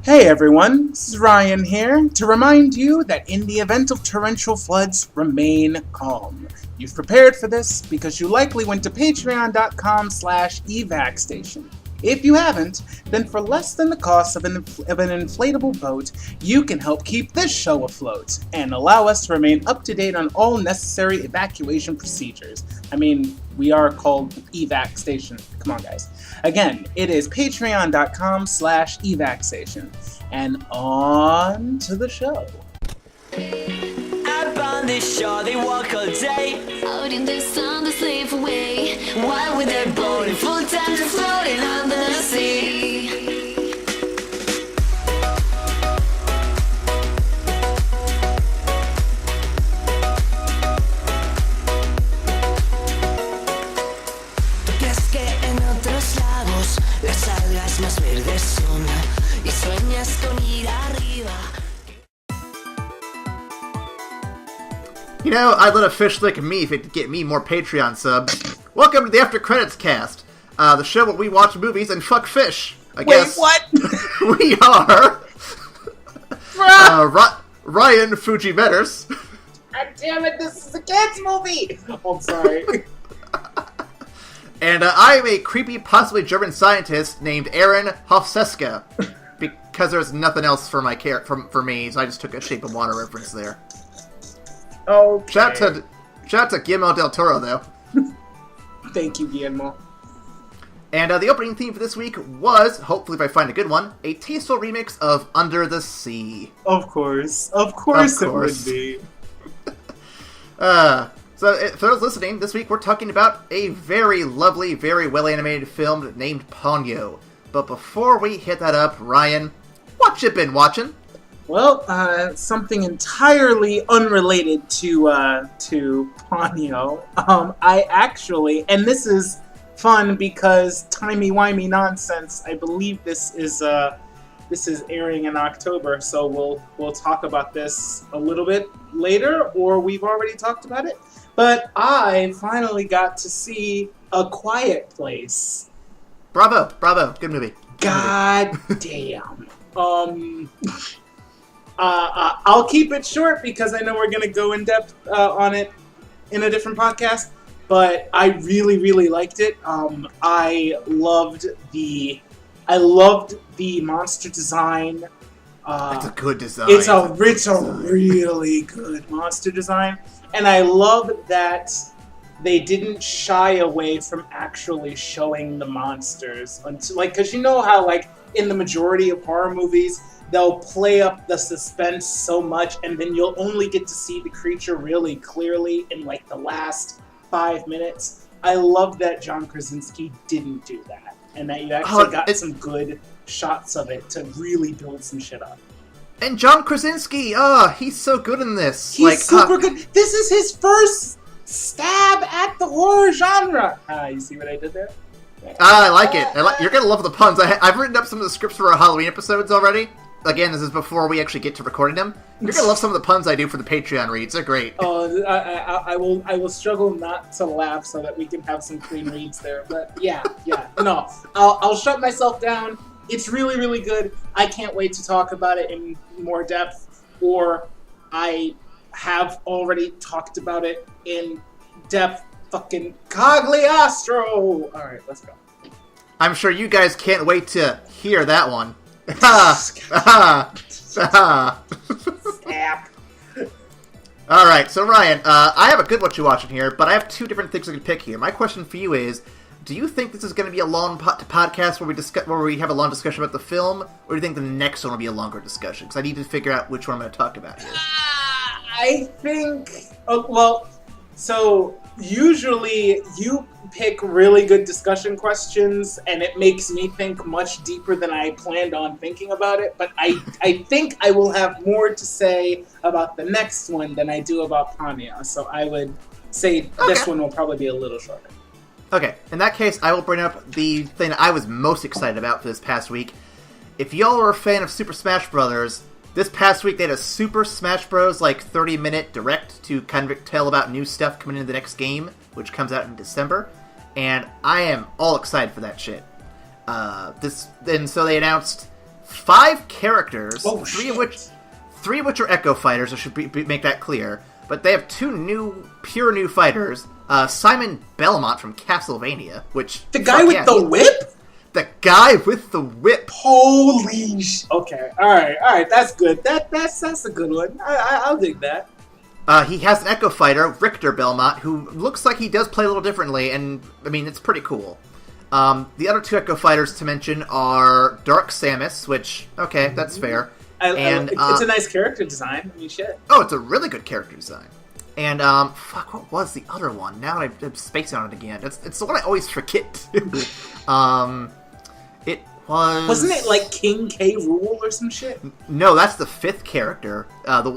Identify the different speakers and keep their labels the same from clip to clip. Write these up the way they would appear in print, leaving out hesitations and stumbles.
Speaker 1: Hey everyone, this is Ryan here to remind you that in the event of torrential floods, remain calm. You've prepared for this because you likely went to patreon.com/evacstation. If you haven't, then for less than the cost of an inflatable boat, you can help keep this show afloat and allow us to remain up to date on all necessary evacuation procedures. I mean, we are called evacstation. Come on, guys. Again, it is patreon.com/evacstation. And on to the show.
Speaker 2: Up on this shore, they walk all day.
Speaker 3: Out in the sun, they slip away. While with their boat in full time, floating under the sea.
Speaker 2: ¿Crees que en otros lados las algas más verdes son? Y sueñas con ir arriba.
Speaker 4: You know, I'd let a fish lick me if it could get me more Patreon subs. Welcome to the After Credits Cast, the show where we watch movies and fuck fish. I guess.
Speaker 1: Wait, what?
Speaker 4: We are Ryan Fuji Metters.
Speaker 1: God damn it, this is a kids movie! Oh, I'm sorry.
Speaker 4: And I am a creepy, possibly German scientist named Aaron Hofseska. Because there's nothing else for my for me, so I just took a Shape of Water reference there.
Speaker 1: Okay.
Speaker 4: Shout out to Guillermo del Toro, though.
Speaker 1: Thank you, Guillermo.
Speaker 4: And the opening theme for this week was, hopefully if I find a good one, a tasteful remix of Under the Sea.
Speaker 1: Of course it would be.
Speaker 4: So for those listening, this week we're talking about a very lovely, very well-animated film named Ponyo. But before we hit that up, Ryan, what you been watching?
Speaker 1: Well, something entirely unrelated to Ponyo. I actually, and this is fun because timey-wimey nonsense. I believe this is airing in October, so we'll talk about this a little bit later, or we've already talked about it. But I finally got to see A Quiet Place.
Speaker 4: Bravo, good movie.
Speaker 1: God damn. I'll keep it short because I know we're going to go in depth on it in a different podcast, but I really, really liked it. I loved the monster design.
Speaker 4: It's a good design.
Speaker 1: It's a really good monster design, and I love that they didn't shy away from actually showing the monsters until, because you know how in the majority of horror movies, they'll play up the suspense so much, and then you'll only get to see the creature really clearly in the last 5 minutes. I love that John Krasinski didn't do that, and that you actually got some good shots of it to really build some shit up.
Speaker 4: And John Krasinski, he's so good in this.
Speaker 1: He's super good. This is his first stab at the horror genre. You see what I did there?
Speaker 4: I like it. You're gonna love the puns. I've written up some of the scripts for our Halloween episodes already. Again, this is before we actually get to recording them. You're gonna love some of the puns I do for the Patreon reads. They're great.
Speaker 1: I will struggle not to laugh so that we can have some clean reads there. But yeah. No, I'll shut myself down. It's really, really good. I can't wait to talk about it in more depth, or I have already talked about it in depth. Fucking Cagliostro! Alright, let's go.
Speaker 4: I'm sure you guys can't wait to hear that one.
Speaker 1: Snap.
Speaker 4: Alright, so Ryan, I have a good what you watching here, but I have two different things I can pick here. My question for you is, do you think this is going to be a long podcast where we have a long discussion about the film, or do you think the next one will be a longer discussion? Because I need to figure out which one I'm going to talk about here.
Speaker 1: I think... So usually you pick really good discussion questions, and it makes me think much deeper than I planned on thinking about it. But I think I will have more to say about the next one than I do about Ponyo. So I would say this one will probably be a little shorter.
Speaker 4: Okay, in that case, I will bring up the thing that I was most excited about for this past week. If y'all are a fan of Super Smash Bros., this past week they had a Super Smash Bros. 30-minute direct to kind of tell about new stuff coming into the next game, which comes out in December, and I am all excited for that shit. So they announced 5 characters,
Speaker 1: Oh,
Speaker 4: three
Speaker 1: shit.
Speaker 4: of which are Echo Fighters, I should make that clear. But they have 2 pure new fighters. Simon Belmont from Castlevania, which...
Speaker 1: The guy with the whip?
Speaker 4: The guy with the whip.
Speaker 1: Holy Okay, alright, that's good. That's a good one. I'll dig that.
Speaker 4: He has an Echo Fighter, Richter Belmont, who looks like he does play a little differently, and, I mean, it's pretty cool. The other 2 Echo Fighters to mention are Dark Samus, which, okay, that's fair.
Speaker 1: It's a nice character design. I mean, shit.
Speaker 4: Oh, it's a really good character design. And, what was the other one? Now I'm spacing on it again. It's the one I always forget. It was...
Speaker 1: Wasn't it, like, King K. Rool or some shit?
Speaker 4: No, that's the 5th character.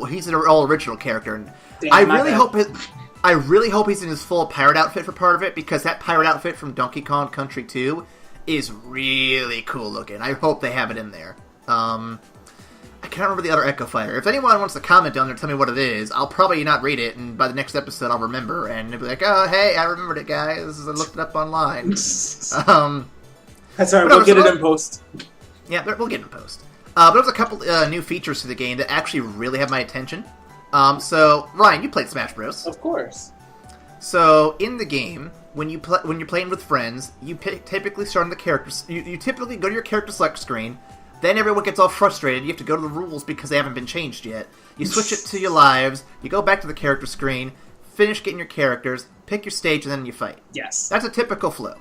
Speaker 4: He's an all-original character. And
Speaker 1: Damn,
Speaker 4: I really hope he's in his full pirate outfit for part of it, because that pirate outfit from Donkey Kong Country 2 is really cool looking. I hope they have it in there. I can't remember the other Echo Fighter. If anyone wants to comment down there and tell me what it is, I'll probably not read it, and by the next episode I'll remember, and it'll be like, oh, hey, I remembered it, guys. I looked it up online.
Speaker 1: That's alright, we'll get it in post.
Speaker 4: Yeah, we'll get it in post. But there's a couple new features to the game that actually really have my attention. So, Ryan, you played Smash Bros.
Speaker 1: Of course.
Speaker 4: So, in the game, when you're playing with friends, you typically start on the characters. You typically go to your character select screen. Then everyone gets all frustrated. You have to go to the rules because they haven't been changed yet. You switch it to your lives. You go back to the character screen. Finish getting your characters. Pick your stage, and then you fight.
Speaker 1: Yes.
Speaker 4: That's a typical flow.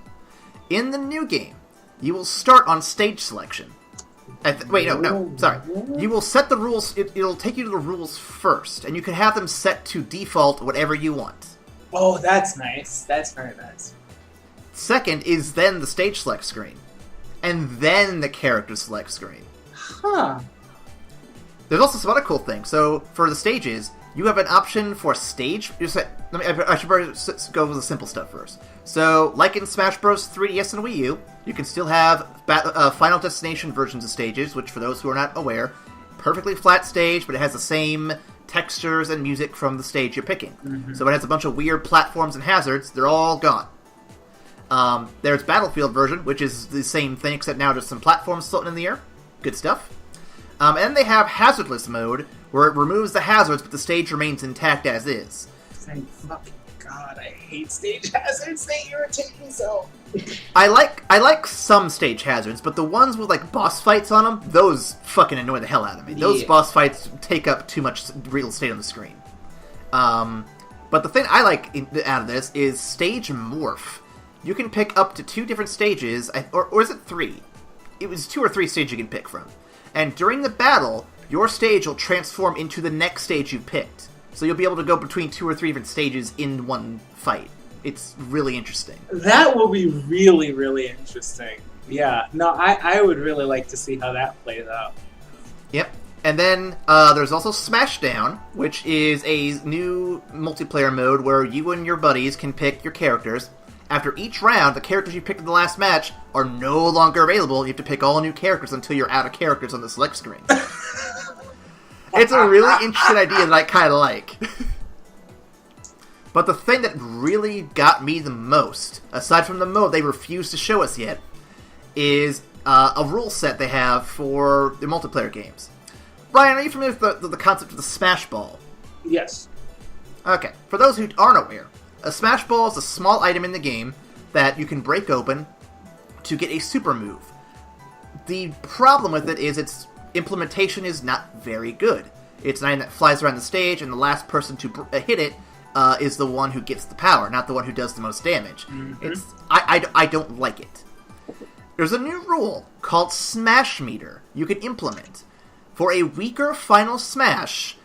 Speaker 4: In the new game, you will start on stage selection. Sorry. You will set the rules. It'll take you to the rules first, and you can have them set to default whatever you want.
Speaker 1: Oh, that's nice. That's very nice.
Speaker 4: Second is then the stage select screen. And then the character select screen.
Speaker 1: Huh.
Speaker 4: There's also some other cool things. So, for the stages, you have an option for stage... I should probably go with the simple stuff first. So, like in Smash Bros. 3DS and Wii U, you can still have Final Destination versions of stages, which, for those who are not aware, perfectly flat stage, but it has the same textures and music from the stage you're picking. Mm-hmm. So it has a bunch of weird platforms and hazards. They're all gone. There's Battlefield version, which is the same thing, except now just some platforms floating in the air. Good stuff. And then they have Hazardless mode, where it removes the hazards, but the stage remains intact as is.
Speaker 1: Thank fucking God, I hate stage hazards. They irritate me so.
Speaker 4: I like some stage hazards, but the ones with, like, boss fights on them, those fucking annoy the hell out of me. Those boss fights take up too much real estate on the screen. But the thing I like out of this is Stage Morph. You can pick up to 2 different stages, or is it 3? It was 2 or 3 stages you can pick from. And during the battle, your stage will transform into the next stage you picked. So you'll be able to go between 2 or 3 different stages in one fight. It's really interesting.
Speaker 1: That will be really, really interesting. Yeah, no, I would really like to see how that plays out.
Speaker 4: Yep. And then there's also Smashdown, which is a new multiplayer mode where you and your buddies can pick your characters. After each round, the characters you picked in the last match are no longer available. You have to pick all new characters until you're out of characters on the select screen. It's a really interesting idea that I kind of like. But the thing that really got me the most, aside from the mode they refuse to show us yet, is a rule set they have for the multiplayer games. Ryan, are you familiar with the concept of the Smash Ball?
Speaker 1: Yes.
Speaker 4: Okay, for those who aren't aware, a Smash Ball is a small item in the game that you can break open to get a super move. The problem with it is its implementation is not very good. It's an item that flies around the stage, and the last person to hit it is the one who gets the power, not the one who does the most damage. Mm-hmm. I don't like it. There's a new rule called Smash Meter you can implement. For a weaker final smash,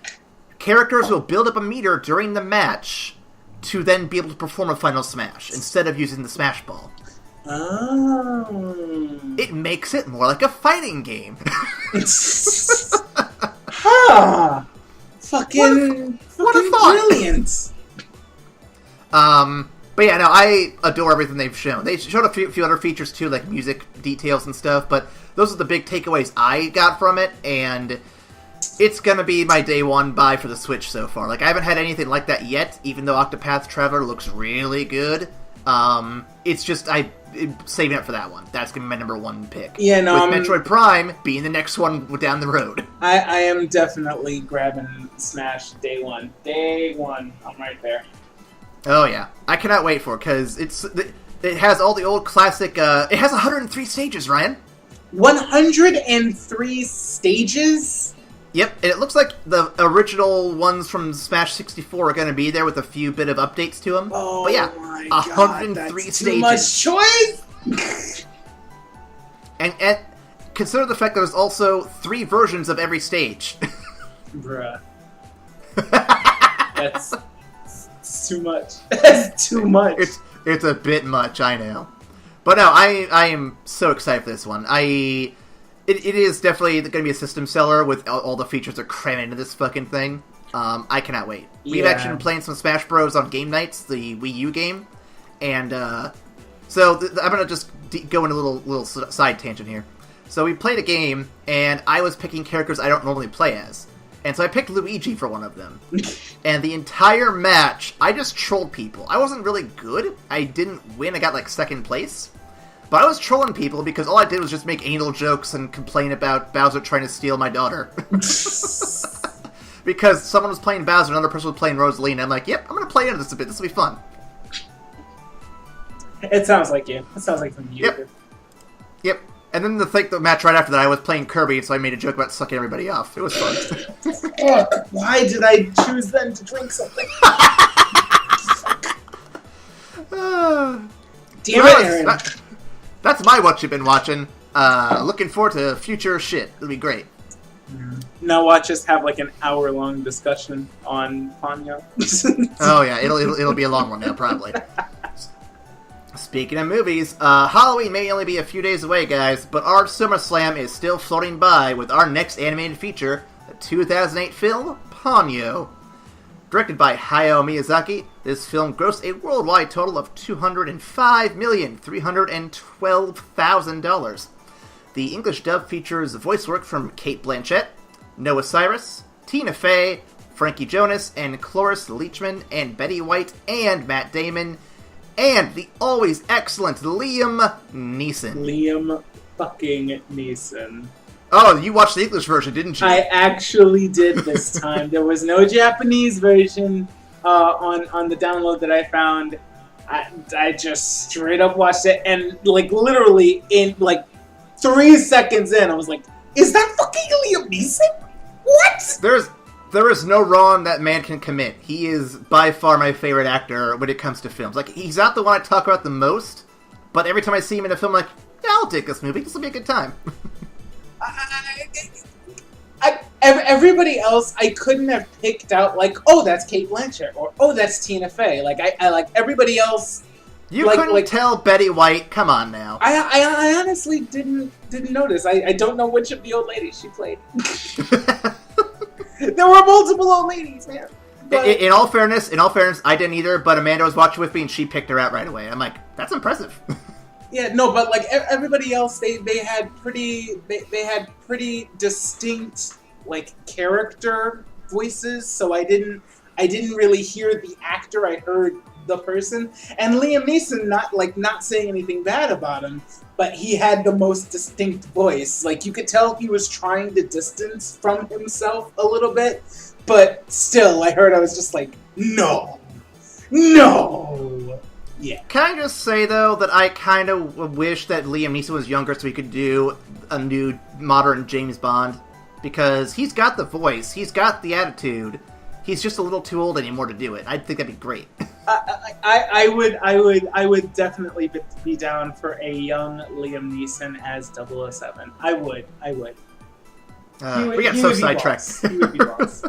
Speaker 4: characters will build up a meter during the match to then be able to perform a final smash, instead of using the Smash Ball.
Speaker 1: Oh.
Speaker 4: It makes it more like a fighting game.
Speaker 1: Huh. Fucking brilliant.
Speaker 4: But yeah, no, I adore everything they've shown. They showed a few other features too, like music details and stuff, but those are the big takeaways I got from it, and it's gonna be my day one buy for the Switch so far. Like, I haven't had anything like that yet, even though Octopath Traveler looks really good. It's just, I saving it for that one. That's going to be my number one pick.
Speaker 1: Yeah, no,
Speaker 4: with Metroid Prime being the next one down the road.
Speaker 1: I am definitely grabbing Smash day one. Day one. I'm right there.
Speaker 4: Oh, yeah. I cannot wait for it, because it has all the old classic... it has 103 stages, Ryan.
Speaker 1: 103 stages?
Speaker 4: Yep, and it looks like the original ones from Smash 64 are going to be there with a few bit of updates to them.
Speaker 1: Oh,
Speaker 4: but yeah,
Speaker 1: my
Speaker 4: 103
Speaker 1: God, that's
Speaker 4: stages.
Speaker 1: Too much choice?
Speaker 4: And consider the fact that there's also 3 versions of every stage.
Speaker 1: Bruh. That's too much. That's too much.
Speaker 4: It's a bit much, I know. But no, I am so excited for this one. It is definitely going to be a system seller with all the features they're cramming into this fucking thing. I cannot wait. We've actually been playing some Smash Bros. On Game Nights, the Wii U game. And so I'm going to just go in a little side tangent here. So we played a game, and I was picking characters I don't normally play as. And so I picked Luigi for one of them. And the entire match, I just trolled people. I wasn't really good. I didn't win. I got, like, second place. But I was trolling people because all I did was just make anal jokes and complain about Bowser trying to steal my daughter. Because someone was playing Bowser, another person was playing Rosalina. I'm like, yep, I'm going to play into this a bit. This will be fun.
Speaker 1: It sounds like you. It sounds like something you do.
Speaker 4: Yep. And then the match right after that, I was playing Kirby, so I made a joke about sucking everybody off. It was fun.
Speaker 1: Why did I choose then to drink something? Damn it, Aaron.
Speaker 4: That's my what you've been watching. Looking forward to future shit. It'll be great.
Speaker 1: Now watch us have like an hour-long discussion on Ponyo.
Speaker 4: Oh yeah, it'll be a long one now, probably. Speaking of movies, Halloween may only be a few days away, guys, but our SummerSlam is still floating by with our next animated feature, the 2008 film, Ponyo. Directed by Hayao Miyazaki, this film grossed a worldwide total of $205,312,000. The English dub features voice work from Cate Blanchett, Noah Cyrus, Tina Fey, Frankie Jonas, and Cloris Leachman, and Betty White, and Matt Damon, and the always excellent Liam Neeson.
Speaker 1: Liam fucking Neeson.
Speaker 4: Oh, you watched the English version, didn't you?
Speaker 1: I actually did this time. There was no Japanese version on the download that I found. I just straight up watched it, and like literally in like 3 seconds in, I was like, "Is that fucking Liam Neeson? What?"
Speaker 4: There is no wrong that man can commit. He is by far my favorite actor when it comes to films. Like, he's not the one I talk about the most, but every time I see him in a film, I'm like, yeah, I'll take this movie. This will be a good time.
Speaker 1: Everybody else, I couldn't have picked out, like, oh, that's Cate Blanchett, or oh, that's Tina Fey. Like, I like everybody else.
Speaker 4: You couldn't tell Betty White. Come on now.
Speaker 1: I honestly didn't notice. I don't know which of the old ladies she played. There were multiple old ladies, man. But
Speaker 4: in all fairness, I didn't either. But Amanda was watching with me, and she picked her out right away. I'm like, that's impressive.
Speaker 1: Yeah, no, but like everybody else, they had pretty distinct like character voices. So I didn't really hear the actor. I heard the person. And Liam Neeson, not saying anything bad about him, but he had the most distinct voice. Like, you could tell he was trying to distance from himself a little bit, but still, I was just like, no. Yeah.
Speaker 4: Can I just say, though, that I kind of wish that Liam Neeson was younger so he could do a new modern James Bond? Because he's got the voice, he's got the attitude, he's just a little too old anymore to do it. I think that'd be great.
Speaker 1: I would definitely be down for a young Liam Neeson as 007. I would.
Speaker 4: We got so sidetracked.
Speaker 1: He would be boss.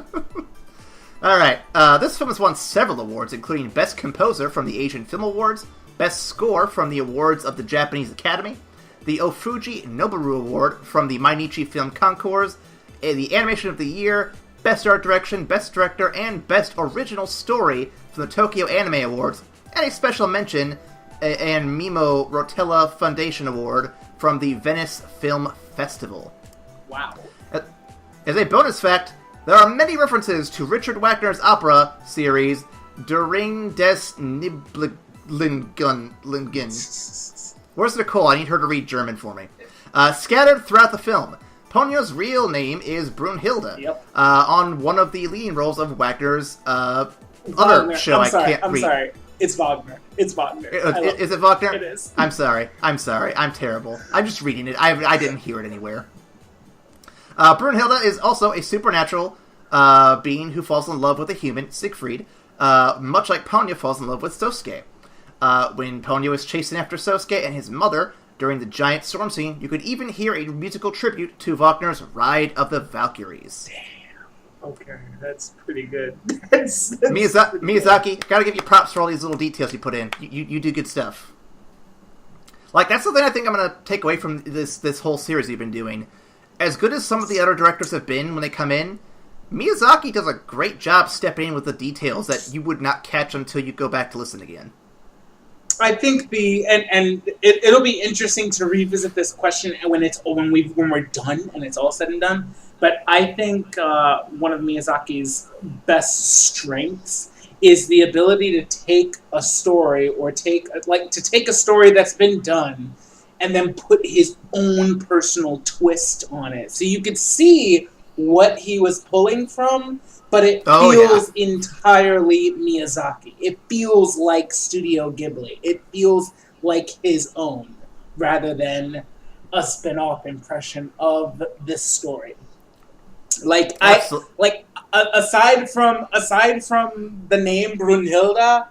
Speaker 4: Alright, this film has won several awards, including Best Composer from the Asian Film Awards, Best Score from the Awards of the Japanese Academy, the Ofuji Noboru Award from the Mainichi Film Concours, the Animation of the Year, Best Art Direction, Best Director, and Best Original Story from the Tokyo Anime Awards, and a special mention and Mimo Rotella Foundation Award from the Venice Film Festival.
Speaker 1: Wow.
Speaker 4: As a bonus fact, there are many references to Richard Wagner's opera series, Der Ring des Nibelungen. Where's Nicole? I need her to read German for me. Scattered throughout the film. Ponyo's real name is Brunhilde.
Speaker 1: Yep.
Speaker 4: On one of the leading roles of Wagner's other show
Speaker 1: I'm sorry.
Speaker 4: can't read.
Speaker 1: Sorry. It's Wagner. It's Wagner.
Speaker 4: Is it Wagner?
Speaker 1: It is.
Speaker 4: I'm sorry. I'm terrible. I'm just reading it. I didn't hear it anywhere. Brunhilde is also a supernatural being who falls in love with a human, Siegfried, much like Ponyo falls in love with Sosuke. When Ponyo is chasing after Sosuke and his mother during the giant storm scene, you could even hear a musical tribute to Wagner's Ride of the Valkyries.
Speaker 1: Okay, that's pretty good.
Speaker 4: Miyazaki, gotta give you props for all these little details you put in. You do good stuff. Like, that's something I think I'm gonna take away from this whole series you've been doing. As good as some of the other directors have been when they come in, Miyazaki does a great job stepping in with the details that you would not catch until you go back to listen again.
Speaker 1: I think it'll be interesting to revisit this question when we're done and it's all said and done. But I think one of Miyazaki's best strengths is the ability to take a story take a story that's been done and then put his own personal twist on it. So you could see what he was pulling from, but it feels entirely Miyazaki. It feels like Studio Ghibli. It feels like his own, rather than a spin-off impression of this story. Aside from the name Brunhilde,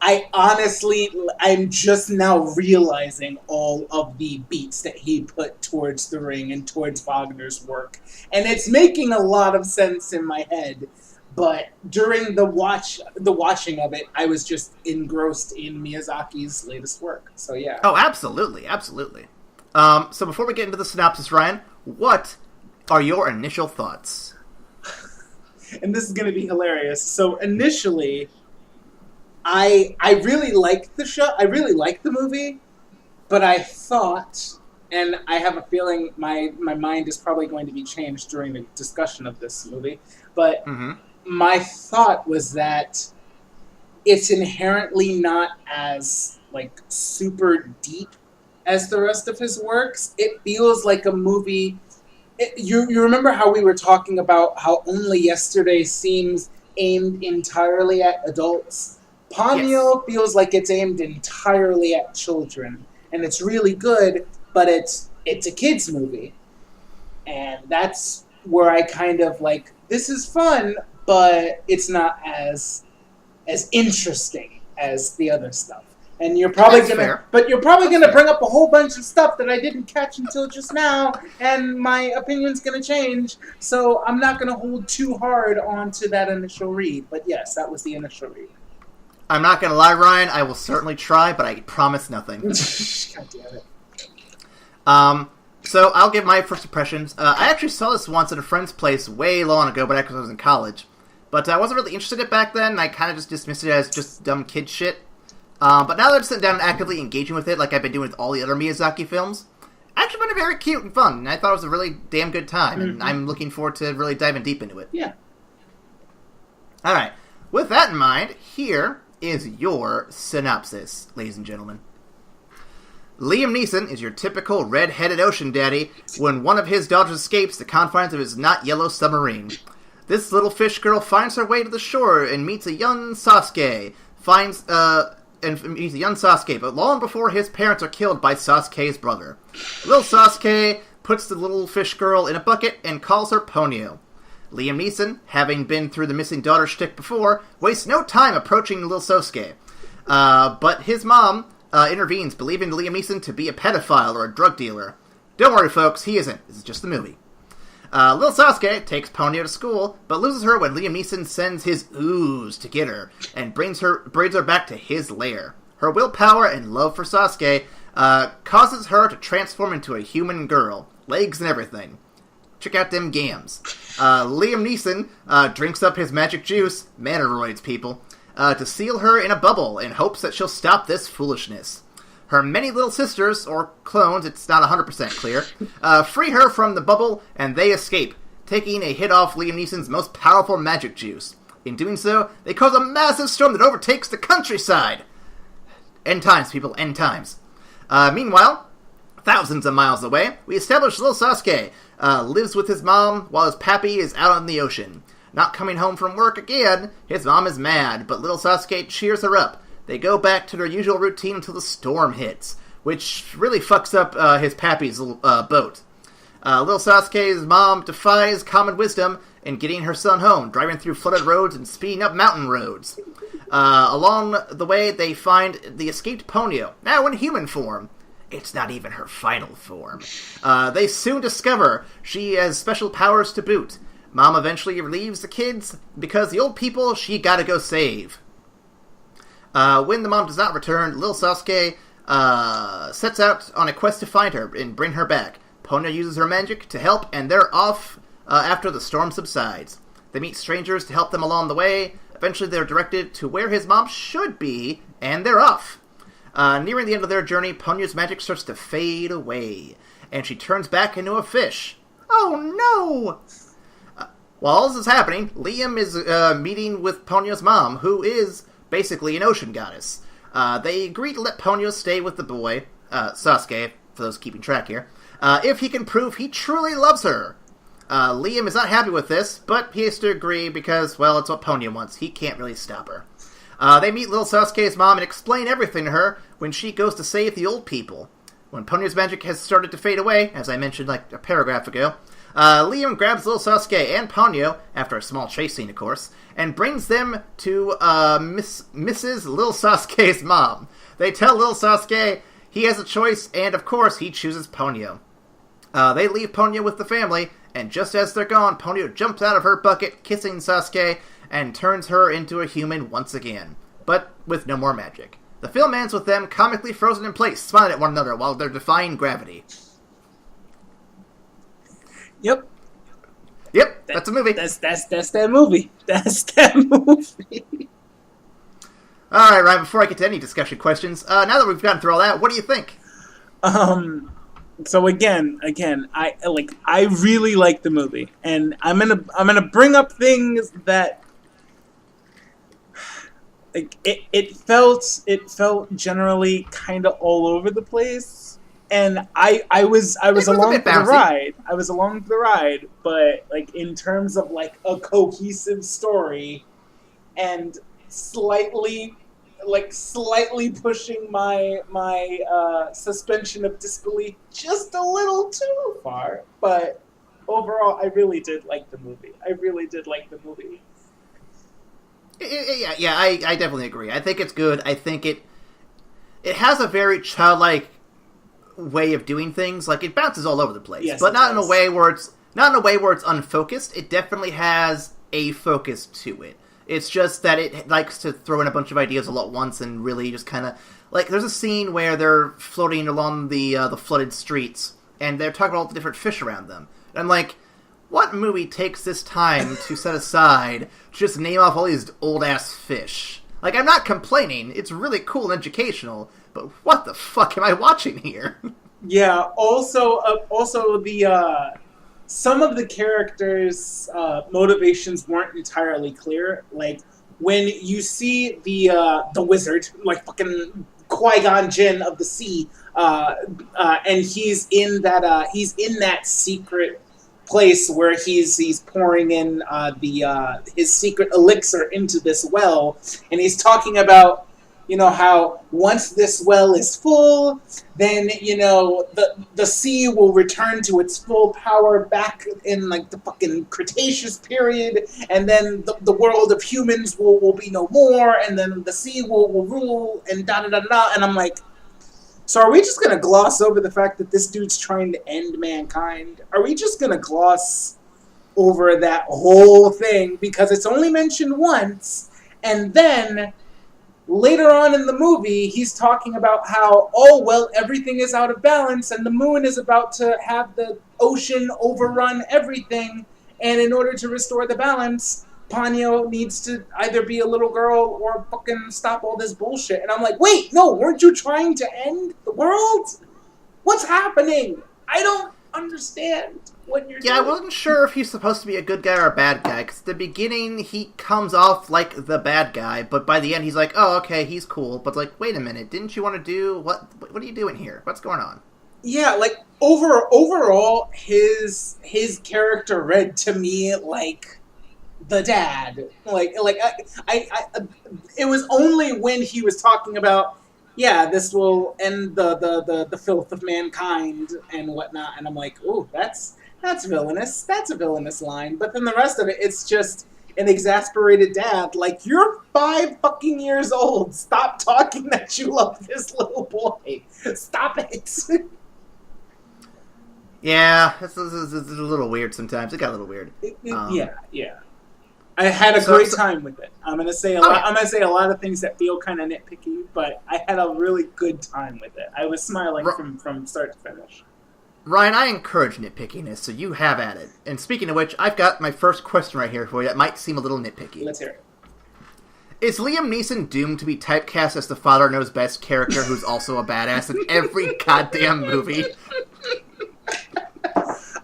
Speaker 1: I'm just now realizing all of the beats that he put towards The Ring and towards Wagner's work. And it's making a lot of sense in my head. But during the watching of it, I was just engrossed in Miyazaki's latest work. So yeah.
Speaker 4: Oh, absolutely. So before we get into the synopsis, Ryan, what are your initial thoughts?
Speaker 1: And this is going to be hilarious. So initially, I really liked the show. I really liked the movie, but I thought, and I have a feeling my mind is probably going to be changed during the discussion of this movie, but my thought was that it's inherently not as super deep as the rest of his works. It feels like a movie. You remember how we were talking about how Only Yesterday seems aimed entirely at adults? Ponyo feels like it's aimed entirely at children, and it's really good, but it's a kids movie, and that's where I kind of this is fun, but it's not as interesting as the other stuff. And you're probably gonna bring up a whole bunch of stuff that I didn't catch until just now, and my opinion's gonna change. So I'm not gonna hold too hard onto that initial read. But yes, that was the initial read.
Speaker 4: I'm not gonna lie, Ryan. I will certainly try, but I promise nothing.
Speaker 1: God damn it.
Speaker 4: So I'll give my first impressions. I actually saw this once at a friend's place way long ago, but because I was in college. But I wasn't really interested in it back then. I kind of just dismissed it as just dumb kid shit. But now that I'm sitting down and actively engaging with it, like I've been doing with all the other Miyazaki films, I actually found it very cute and fun, and I thought it was a really damn good time, and I'm looking forward to really diving deep into it.
Speaker 1: Yeah.
Speaker 4: Alright, with that in mind, here is your synopsis, ladies and gentlemen. Liam Neeson is your typical red-headed ocean daddy when one of his daughters escapes the confines of his not-yellow submarine. This little fish girl finds her way to the shore and meets a young Sasuke, but long before his parents are killed by Sasuke's brother. Little Sasuke puts the little fish girl in a bucket and calls her Ponyo. Liam Neeson, having been through the missing daughter shtick before, wastes no time approaching little Sasuke. But his mom intervenes, believing Liam Neeson to be a pedophile or a drug dealer. Don't worry, folks, he isn't. This is just the movie. Little Sasuke takes Ponyo to school, but loses her when Liam Neeson sends his ooze to get her, and brings her back to his lair. Her willpower and love for Sasuke causes her to transform into a human girl, legs and everything. Check out them gams. Liam Neeson drinks up his magic juice, Manaroids people, to seal her in a bubble in hopes that she'll stop this foolishness. Her many little sisters, or clones, it's not 100% clear, free her from the bubble, and they escape, taking a hit off Liam Neeson's most powerful magic juice. In doing so, they cause a massive storm that overtakes the countryside. End times, people, end times. Meanwhile, thousands of miles away, we establish little Sasuke lives with his mom while his pappy is out in the ocean. Not coming home from work again, his mom is mad, but little Sasuke cheers her up. They go back to their usual routine until the storm hits, which really fucks up his pappy's boat. Little Sasuke's mom defies common wisdom in getting her son home, driving through flooded roads and speeding up mountain roads. Along the way, they find the escaped Ponyo, now in human form. It's not even her final form. They soon discover she has special powers to boot. Mom eventually relieves the kids because the old people she gotta go save. When the mom does not return, little Sasuke sets out on a quest to find her and bring her back. Ponyo uses her magic to help, and they're off after the storm subsides. They meet strangers to help them along the way. Eventually they're directed to where his mom should be, and they're off. Nearing the end of their journey, Ponyo's magic starts to fade away, and she turns back into a fish. Oh no! While all this is happening, Liam is meeting with Ponyo's mom, who is basically an ocean goddess. They agree to let Ponyo stay with the boy, Sasuke, for those keeping track here, if he can prove he truly loves her. Liam is not happy with this, but he has to agree because, well, it's what Ponyo wants. He can't really stop her. They meet little Sasuke's mom and explain everything to her when she goes to save the old people. When Ponyo's magic has started to fade away, as I mentioned like a paragraph ago, Liam grabs little Sasuke and Ponyo, after a small chase scene, of course, and brings them to Mrs. Little Sasuke's mom. They tell little Sasuke he has a choice, and of course he chooses Ponyo. They leave Ponyo with the family, and just as they're gone, Ponyo jumps out of her bucket, kissing Sasuke, and turns her into a human once again, but with no more magic. The film ends with them comically frozen in place, smiling at one another while they're defying gravity.
Speaker 1: Yep.
Speaker 4: Yep, that's a movie.
Speaker 1: That's that movie. That's that movie.
Speaker 4: Alright, Ryan, before I get to any discussion questions, now that we've gotten through all that, what do you think?
Speaker 1: So again, I really like the movie, and I'm gonna bring up things that like it felt generally kind of all over the place, and I was along for the ride. I was along for the ride, but like in terms of like a cohesive story, and slightly pushing my suspension of disbelief just a little too far. But overall, I really did like the movie.
Speaker 4: Yeah, I definitely agree. I think it's good. I think it has a very childlike way of doing things. Like, it bounces all over the place,
Speaker 1: yes,
Speaker 4: but not in a way where it's unfocused. It definitely has a focus to it. It's just that it likes to throw in a bunch of ideas all at once and really just kind of... Like, there's a scene where they're floating along the flooded streets, and they're talking about all the different fish around them. And I'm like, what movie takes this time to set aside to just name off all these old-ass fish? Like, I'm not complaining. It's really cool and educational, but what the fuck am I watching here?
Speaker 1: Yeah, also the... some of the characters' motivations weren't entirely clear. Like, when you see the wizard, like fucking Qui-Gon Jinn of the sea, and he's in that secret place where he's pouring in his secret elixir into this well, and he's talking about, you know, how once this well is full, then, you know, the sea will return to its full power back in, like, the fucking Cretaceous period, and then the world of humans will be no more, and then the sea will rule, and da-da-da-da, and I'm like, so are we just going to gloss over the fact that this dude's trying to end mankind? Are we just going to gloss over that whole thing because it's only mentioned once, and then... Later on in the movie, he's talking about how, oh, well, everything is out of balance and the moon is about to have the ocean overrun everything. And in order to restore the balance, Ponyo needs to either be a little girl or fucking stop all this bullshit. And I'm like, wait, no, weren't you trying to end the world? What's happening? I don't understand what you're doing.
Speaker 4: Yeah, I wasn't sure if he's supposed to be a good guy or a bad guy, because at the beginning he comes off like the bad guy, but by the end he's like, oh, okay, he's cool, but like, wait a minute, didn't you want to do, What are you doing here? What's going on?
Speaker 1: Yeah, like overall, his character read to me like the dad. Like I it was only when he was talking about, yeah, this will end the filth of mankind and whatnot, and I'm like, ooh, that's villainous. That's a villainous line. But then the rest of it, it's just an exasperated dad. Like, you're 5 fucking years old. Stop talking that you love this little boy. Stop it.
Speaker 4: Yeah, it's a little weird sometimes. It got a little weird.
Speaker 1: Yeah. I had a great time with it. I'm gonna say a lot of things that feel kind of nitpicky, but I had a really good time with it. I was smiling from start to finish.
Speaker 4: Ryan, I encourage nitpickiness, so you have at it. And speaking of which, I've got my first question right here for you that might seem a little nitpicky.
Speaker 1: Let's hear it.
Speaker 4: Is Liam Neeson doomed to be typecast as the father knows best character who's also a badass in every goddamn movie?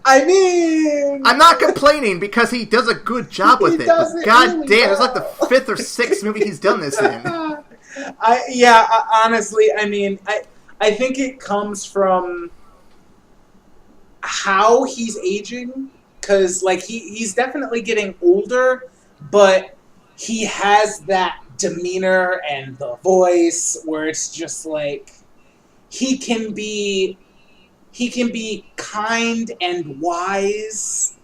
Speaker 1: I mean,
Speaker 4: I'm not complaining because he does a good job with it. But god damn, it's like the 5th or 6th movie he's done this in.
Speaker 1: Honestly, I mean, I think it comes from how he's aging, because like he's definitely getting older, but he has that demeanor and the voice where it's just like he can be kind and wise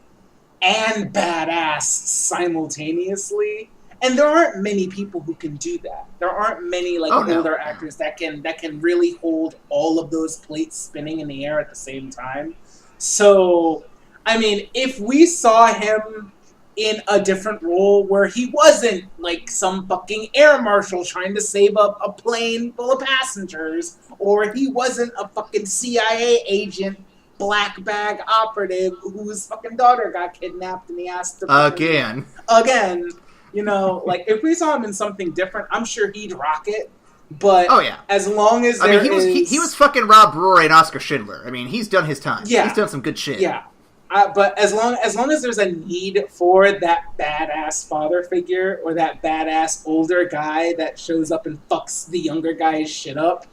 Speaker 1: and badass simultaneously. And there aren't many people who can do that. There aren't many older actors that can really hold all of those plates spinning in the air at the same time. So, I mean, if we saw him in a different role where he wasn't like some fucking air marshal trying to save up a plane full of passengers, or he wasn't a fucking CIA agent, black bag operative whose fucking daughter got kidnapped and he asked to again, you know, like if we saw him in something different, I'm sure he'd rock it. But as long as
Speaker 4: he was fucking Rob Roy and Oscar Schindler. I mean, he's done his time. Yeah, he's done some good shit.
Speaker 1: Yeah. But as long as there's a need for that badass father figure or that badass older guy that shows up and fucks the younger guy's shit up,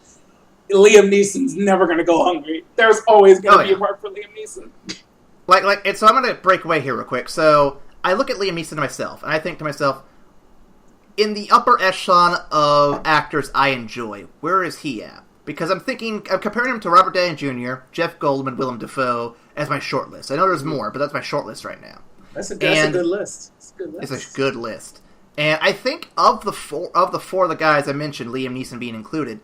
Speaker 1: Liam Neeson's never gonna go hungry. There's always gonna be a part for Liam Neeson.
Speaker 4: And so I'm gonna break away here real quick. So I look at Liam Neeson myself, and I think to myself, in the upper echelon of actors I enjoy, where is he at? Because I'm comparing him to Robert Downey Jr., Jeff Goldblum, and Willem Dafoe as my short list. I know there's more, but that's my short list right now.
Speaker 1: That's a good list.
Speaker 4: It's a good list. And I think of the four of the guys I mentioned, Liam Neeson being included,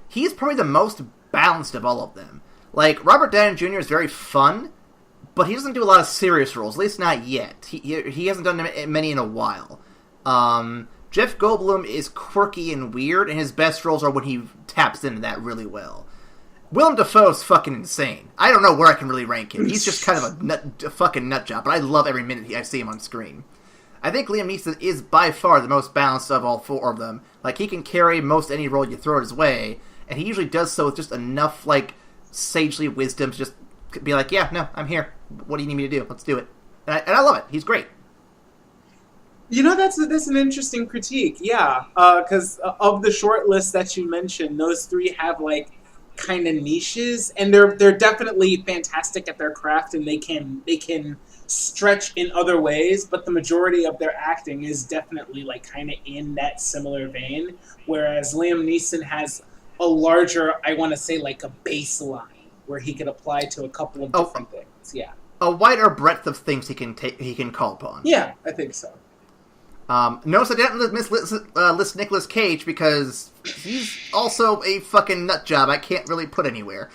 Speaker 4: he's probably the most balanced of all of them. Like, Robert Downey Jr. is very fun, but he doesn't do a lot of serious roles, at least not yet. He hasn't done many in a while. Jeff Goldblum is quirky and weird, and his best roles are when he taps into that really well. Willem Dafoe's fucking insane. I don't know where I can really rank him. He's just kind of a fucking nut job, but I love every minute I see him on screen. I think Liam Neeson is by far the most balanced of all 4 of them. Like, he can carry most any role you throw his way, and he usually does so with just enough, like, sagely wisdom to just be like, yeah, no, I'm here. What do you need me to do? Let's do it. And I love it. He's great.
Speaker 1: You know, that's an interesting critique, yeah. Because of the short list that you mentioned, those 3 have, like, kind of niches, and they're definitely fantastic at their craft, and they can stretch in other ways, but the majority of their acting is definitely, like, kind of in that similar vein, whereas Liam Neeson has a larger, I want to say, like, a baseline, where he could apply to a couple of different things, yeah.
Speaker 4: A wider breadth of things he can call upon.
Speaker 1: Yeah, I think so.
Speaker 4: Notice I didn't list Nicolas Cage because he's also a fucking nut job I can't really put anywhere.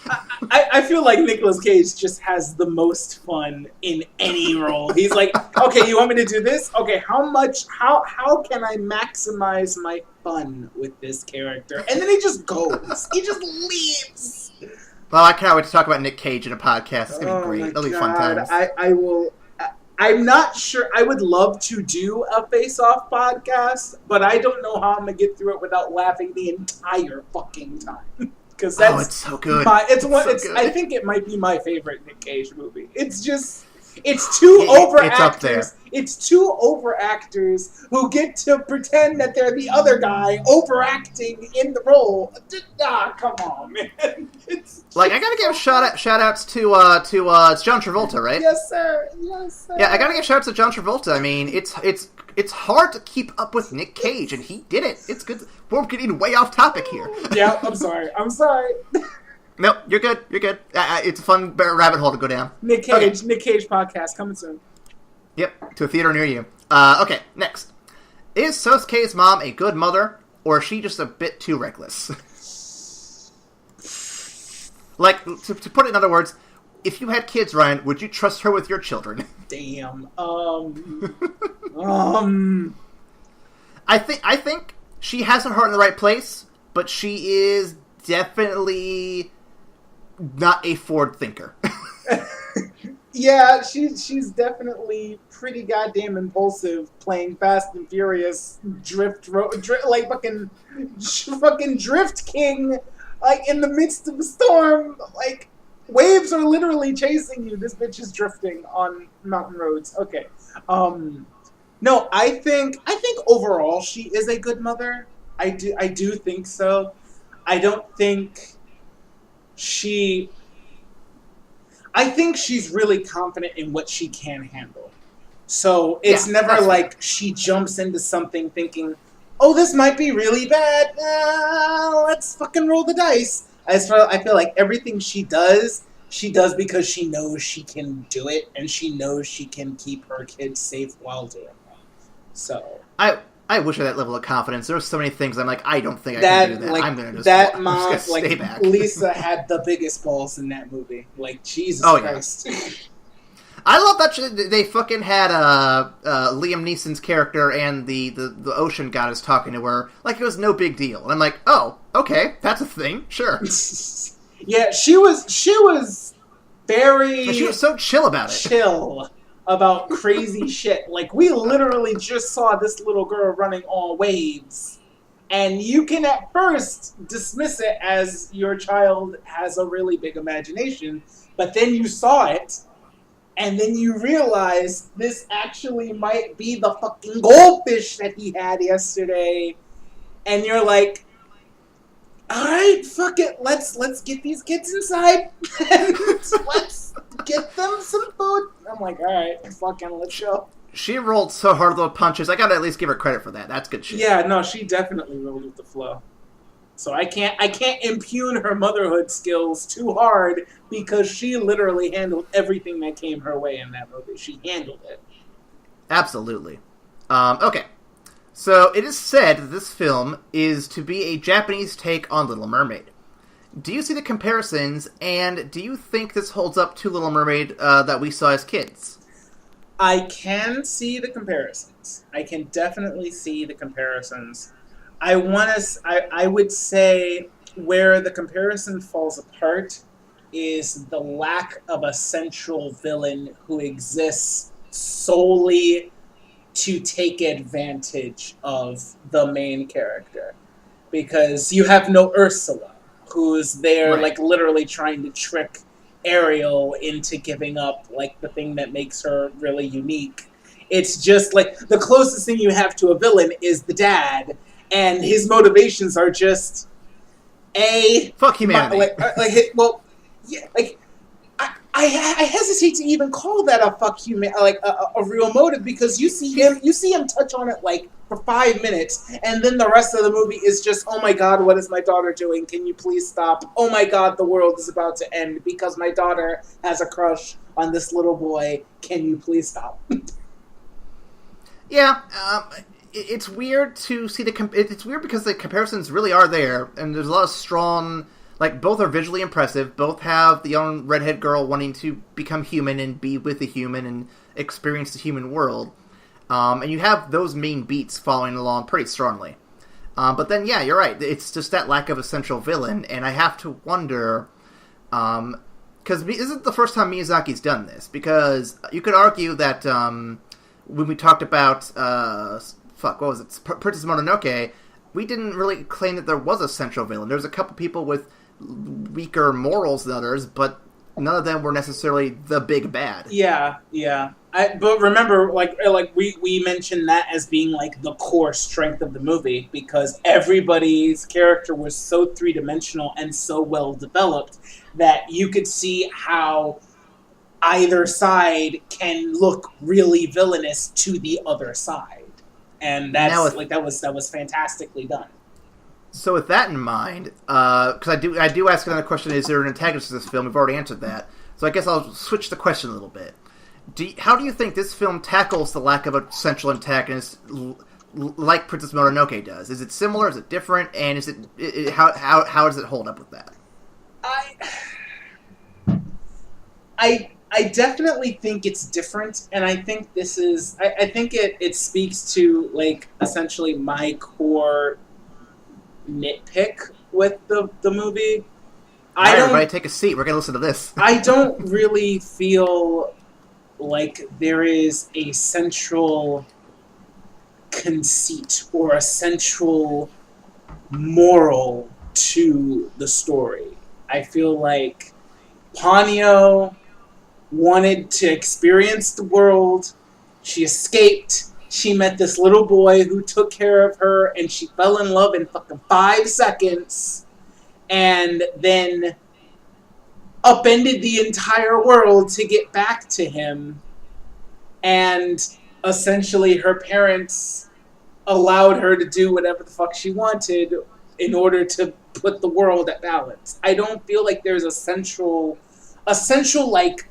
Speaker 1: I feel like Nicolas Cage just has the most fun in any role. He's like, okay, you want me to do this? Okay, how can I maximize my fun with this character? And then he just goes. He just leaves.
Speaker 4: Well, I can't wait to talk about Nick Cage in a podcast. It's going to be great. It'll be fun times.
Speaker 1: I will... I'm not sure. I would love to do a face-off podcast, but I don't know how I'm going to get through it without laughing the entire fucking time. Because
Speaker 4: it's so good.
Speaker 1: I think it might be my favorite Nick Cage movie. It's just... It's two over
Speaker 4: it's
Speaker 1: actors.
Speaker 4: up there.
Speaker 1: It's two over actors who get to pretend that they're the other guy overacting in the role. Come on, man.
Speaker 4: I gotta give shout outs to it's John Travolta, right?
Speaker 1: Yes, sir. Yes, sir.
Speaker 4: Yeah, I gotta give shout outs to John Travolta. I mean, it's hard to keep up with Nick Cage, and he did it. It's good. We're getting way off topic here.
Speaker 1: Yeah, I'm sorry.
Speaker 4: Nope, you're good. It's a fun rabbit hole to go down.
Speaker 1: Nick Cage podcast coming soon.
Speaker 4: Yep, to a theater near you. Okay, next. Is Sosuke's mom a good mother, or is she just a bit too reckless? To put it in other words, if you had kids, Ryan, would you trust her with your children?
Speaker 1: Damn.
Speaker 4: I think she has her heart in the right place, but she is definitely not a forward thinker.
Speaker 1: Yeah, she's definitely pretty goddamn impulsive, playing Fast and Furious like fucking Drift King, like in the midst of a storm. Like waves are literally chasing you. This bitch is drifting on mountain roads. Okay, no, I think overall she is a good mother. I do think so. I don't think I think she's really confident in what she can handle. So it's never like she jumps into something thinking, oh, this might be really bad. Let's fucking roll the dice. I feel like everything she does because she knows she can do it, and she knows she can keep her kids safe while doing it. So
Speaker 4: I wish I had that level of confidence. There's so many things I'm like, I don't think I can do that.
Speaker 1: Like,
Speaker 4: I'm gonna
Speaker 1: that mom,
Speaker 4: stay back.
Speaker 1: Lisa had the biggest balls in that movie. Like, Jesus Christ.
Speaker 4: Yeah. I love that they fucking had Liam Neeson's character and the ocean goddess talking to her like it was no big deal. And I'm like, oh, okay, that's a thing, sure.
Speaker 1: Yeah, she was very...
Speaker 4: And she was so chill about it.
Speaker 1: Chill about crazy shit. Like, we literally just saw this little girl running on waves. And you can at first dismiss it as your child has a really big imagination, but then you saw it, and then you realize this actually might be the fucking goldfish that he had yesterday. And you're like, alright, fuck it, let's get these kids inside, and let's get them some food. I'm like, alright, fucking let's go.
Speaker 4: She rolled so hard with those punches. I gotta at least give her credit for that. That's good shit.
Speaker 1: Yeah, no, she definitely rolled with the flow. So I can't impugn her motherhood skills too hard because she literally handled everything that came her way in that movie. She handled it.
Speaker 4: Absolutely. Okay. So it is said that this film is to be a Japanese take on Little Mermaid. Do you see the comparisons, and do you think this holds up to Little Mermaid that we saw as kids?
Speaker 1: I can see the comparisons. I can definitely see the comparisons. I would say where the comparison falls apart is the lack of a central villain who exists solely to take advantage of the main character. Because you have no Ursula, who's there,
Speaker 4: right,
Speaker 1: like, literally trying to trick Ariel into giving up, like, the thing that makes her really unique. It's just, like, the closest thing you have to a villain is the dad, and his motivations are just,
Speaker 4: fuck humanity.
Speaker 1: I hesitate to even call that a fuck human, like a real motive, because you see him touch on it like for 5 minutes, and then the rest of the movie is just, oh my god, what is my daughter doing? Can you please stop? Oh my god, the world is about to end because my daughter has a crush on this little boy. Can you please stop?
Speaker 4: Yeah, it's weird to see it's weird because the comparisons really are there, and there's a lot of strong. Like, both are visually impressive. Both have the young redhead girl wanting to become human and be with a human and experience the human world. And you have those main beats following along pretty strongly. But then, yeah, you're right. It's just that lack of a central villain. And I have to wonder... Because this isn't the first time Miyazaki's done this. Because you could argue that when we talked about... what was it? Princess Mononoke, we didn't really claim that there was a central villain. There was a couple people with weaker morals than others, but none of them were necessarily the big bad.
Speaker 1: Yeah. But remember, like we mentioned that as being like the core strength of the movie, because everybody's character was so three-dimensional and so well developed that you could see how either side can look really villainous to the other side, and that's that was fantastically done.
Speaker 4: So with that in mind, because I do ask another question: is there an antagonist to this film? We've already answered that, so I guess I'll switch the question a little bit. How do you think this film tackles the lack of a central antagonist, like Princess Mononoke does? Is it similar? Is it different? And is it how does it hold up with that?
Speaker 1: I definitely think it's different, and I think this is I think it speaks to like essentially my core nitpick with the movie.
Speaker 4: All right, everybody take a seat. We're gonna listen to this.
Speaker 1: I don't really feel like there is a central conceit or a central moral to the story. I feel like Ponyo wanted to experience the world. She escaped. She met this little boy who took care of her, and she fell in love in fucking 5 seconds, and then upended the entire world to get back to him. And essentially her parents allowed her to do whatever the fuck she wanted in order to put the world at balance. I don't feel like there's a central like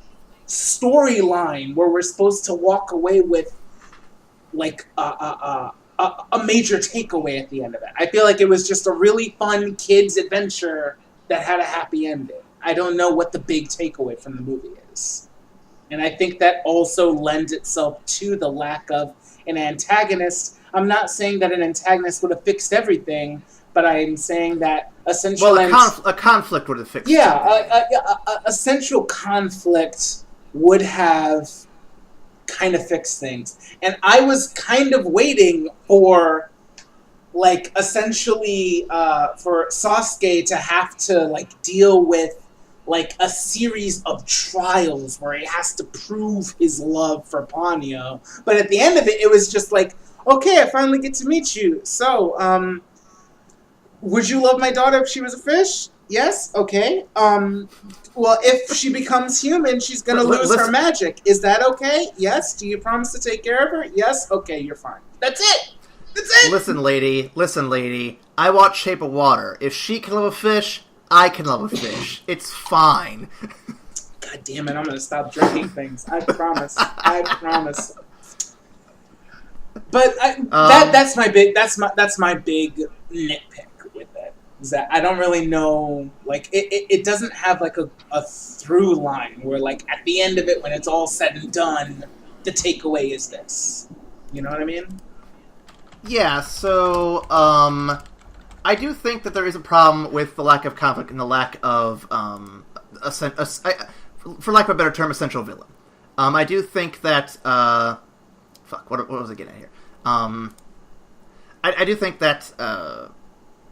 Speaker 1: storyline where we're supposed to walk away with like a major takeaway at the end of it. I feel like it was just a really fun kids adventure that had a happy ending. I don't know what the big takeaway from the movie is. And I think that also lends itself to the lack of an antagonist. I'm not saying that an antagonist would have fixed everything, but I'm saying that essentially...
Speaker 4: Well, a conflict would have fixed
Speaker 1: everything. A central conflict would have kind of fixed things. And I was kind of waiting for, like, essentially for Sasuke to have to, like, deal with like a series of trials where he has to prove his love for Ponyo. But at the end of it, it was just like, okay, I finally get to meet you. So, would you love my daughter if she was a fish? Yes? Okay. Well, if she becomes human, she's gonna lose her magic. Is that okay? Yes? Do you promise to take care of her? Yes? Okay, you're fine. That's it! That's it!
Speaker 4: Listen, lady. I watch Shape of Water. If she can love a fish, I can love a fish. It's fine.
Speaker 1: God damn it! I'm gonna stop drinking things. I promise. I promise. But that's my big nitpick with it. Is that I don't really know. Like it doesn't have like a through line where like at the end of it when it's all said and done, the takeaway is this. You know what I mean?
Speaker 4: Yeah. So I do think that there is a problem with the lack of conflict and the lack of, for lack of a better term, a central villain. I do think that, what was I getting at here? I do think that,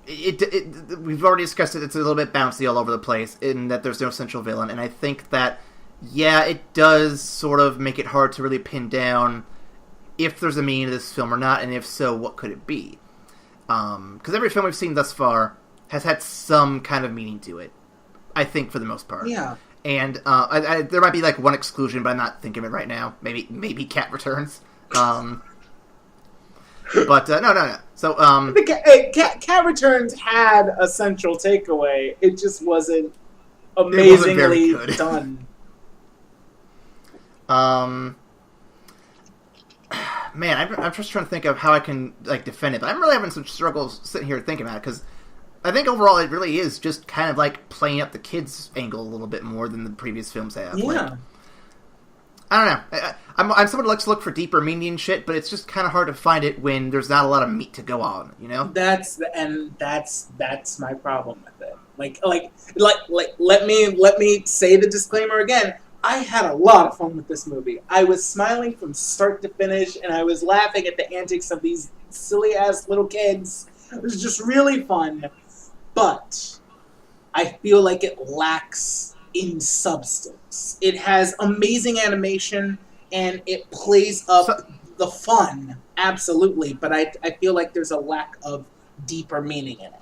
Speaker 4: we've already discussed it, it's a little bit bouncy all over the place in that there's no central villain, and I think that, yeah, it does sort of make it hard to really pin down if there's a meaning to this film or not, and if so, what could it be? Because every film we've seen thus far has had some kind of meaning to it, I think, for the most part.
Speaker 1: Yeah.
Speaker 4: And there might be like one exclusion, but I'm not thinking of it right now. Maybe Cat Returns. But no. So
Speaker 1: Cat Returns had a central takeaway. It just wasn't amazingly done.
Speaker 4: Man, I'm just trying to think of how I can like defend it, but I'm really having some struggles sitting here thinking about it, because I think overall it really is just kind of like playing up the kids' angle a little bit more than the previous films have.
Speaker 1: Yeah.
Speaker 4: Like, I don't know. I'm someone who likes to look for deeper meaning and shit, but it's just kind of hard to find it when there's not a lot of meat to go on, you know?
Speaker 1: That's my problem with it. Like let me say the disclaimer again. I had a lot of fun with this movie. I was smiling from start to finish, and I was laughing at the antics of these silly-ass little kids. It was just really fun. But I feel like it lacks in substance. It has amazing animation, and it plays up the fun, absolutely, but I feel like there's a lack of deeper meaning in it.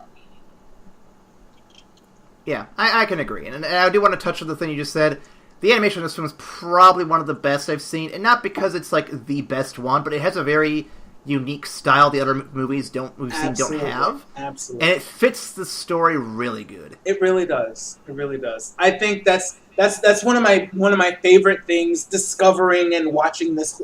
Speaker 4: Yeah, I can agree. And I do want to touch on the thing you just said. The animation in this film is probably one of the best I've seen, and not because it's like the best one, but it has a very unique style the other movies don't have.
Speaker 1: Absolutely.
Speaker 4: And it fits the story really good.
Speaker 1: It really does. It really does. I think that's one of my favorite things, discovering and watching this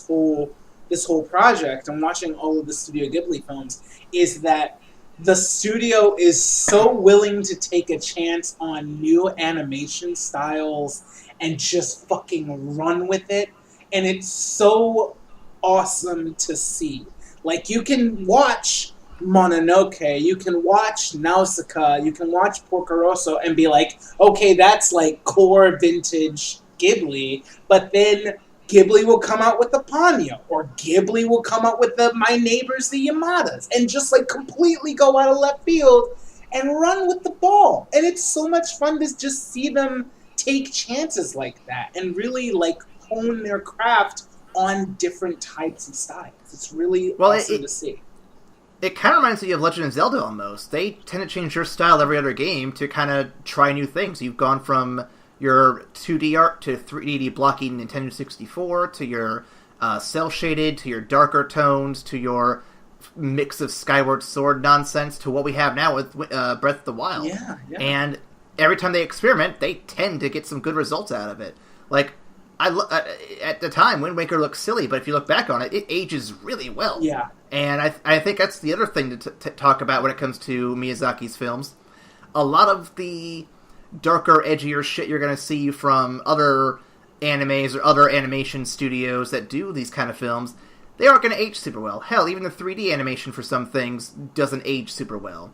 Speaker 1: whole project and watching all of the Studio Ghibli films, is that the studio is so willing to take a chance on new animation styles and just fucking run with it. And it's so awesome to see. Like, you can watch Mononoke, you can watch Nausicaa, you can watch Porco Rosso and be like, okay, that's like core vintage Ghibli, but then Ghibli will come out with the Ponyo, or Ghibli will come out with the My Neighbors the Yamadas, and just like completely go out of left field and run with the ball. And it's so much fun to just see them take chances like that and really like hone their craft on different types of styles. It's really awesome to see.
Speaker 4: It kind of reminds me of Legend of Zelda almost. They tend to change their style every other game to kind of try new things. You've gone from your 2D art to 3D blocky Nintendo 64, to your cel-shaded, to your darker tones, to your mix of Skyward Sword nonsense, to what we have now with Breath of the Wild.
Speaker 1: Yeah.
Speaker 4: And every time they experiment, they tend to get some good results out of it. Like, at the time, Wind Waker looks silly, but if you look back on it, it ages really well.
Speaker 1: Yeah.
Speaker 4: And I think that's the other thing to talk about when it comes to Miyazaki's films. A lot of the darker, edgier shit you're going to see from other animes or other animation studios that do these kind of films, they aren't going to age super well. Hell, even the 3D animation for some things doesn't age super well.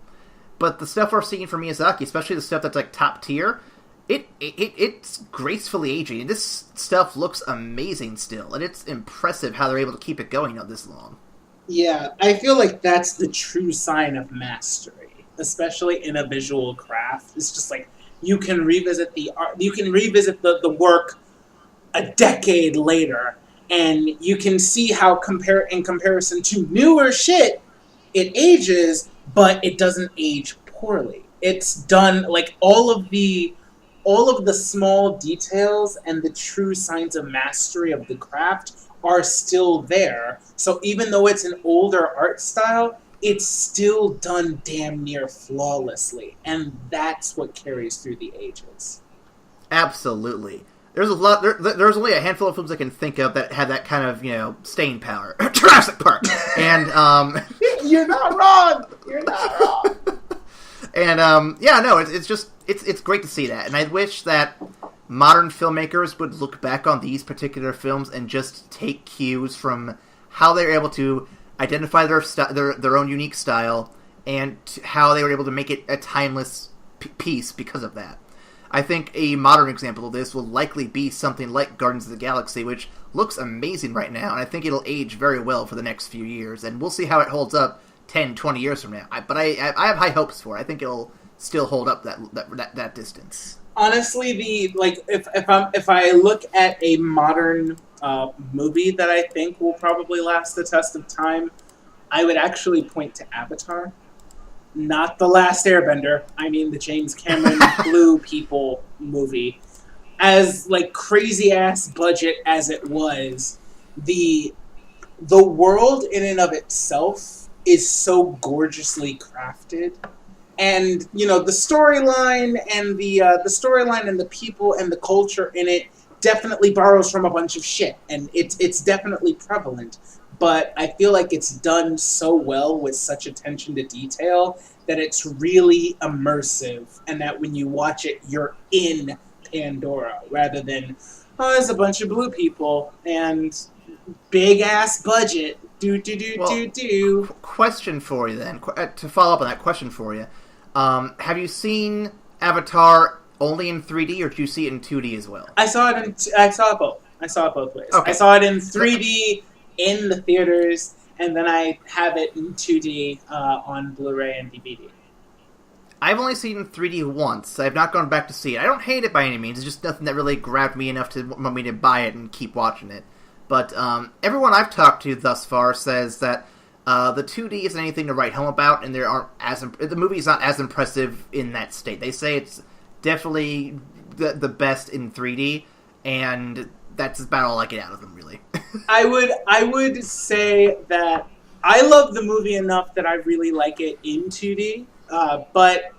Speaker 4: But the stuff we're seeing from Miyazaki, especially the stuff that's like top tier, it's gracefully aging. This stuff looks amazing still, and it's impressive how they're able to keep it going this long.
Speaker 1: Yeah, I feel like that's the true sign of mastery, especially in a visual craft. It's just like, you can revisit the art, you can revisit the work a decade later, and you can see how in comparison to newer shit, it ages, but it doesn't age poorly. It's done, like, all of the small details and the true signs of mastery of the craft are still there. So even though it's an older art style, it's still done damn near flawlessly, and that's what carries through the ages.
Speaker 4: Absolutely. There's a lot. There's only a handful of films I can think of that have that kind of staying power. Jurassic Park, and
Speaker 1: You're not wrong. You're not wrong.
Speaker 4: And it's great to see that, and I wish that modern filmmakers would look back on these particular films and just take cues from how they're able to identify their own unique style, and how they were able to make it a timeless piece because of that. I think a modern example of this will likely be something like Guardians of the Galaxy, which looks amazing right now, and I think it'll age very well for the next few years, and we'll see how it holds up 10, 20 years from now. But I have high hopes for it. I think it'll still hold up that distance.
Speaker 1: Honestly, if I look at a modern movie that I think will probably last the test of time, I would actually point to Avatar. Not The Last Airbender. I mean the James Cameron Blue People movie. As like crazy ass budget as it was, the world in and of itself is so gorgeously crafted. And the storyline and the storyline and the people and the culture in it definitely borrows from a bunch of shit, and it's definitely prevalent. But I feel like it's done so well with such attention to detail that it's really immersive, and that when you watch it, you're in Pandora rather than, oh, there's a bunch of blue people and big ass budget.
Speaker 4: Question for you then, to follow up on that question for you. Have you seen Avatar only in 3D, or did you see it in 2D as well?
Speaker 1: I saw it both. I saw it both ways.
Speaker 4: Okay.
Speaker 1: I saw it in 3D in the theaters, and then I have it in 2D on Blu-ray and DVD.
Speaker 4: I've only seen it in 3D once. I've not gone back to see it. I don't hate it by any means. It's just nothing that really grabbed me enough to want me to buy it and keep watching it. But everyone I've talked to thus far says that the 2D isn't anything to write home about, and the movie's not as impressive in that state. They say it's definitely the best in 3D, and that's about all I get out of them, really.
Speaker 1: I would say that I love the movie enough that I really like it in 2D, but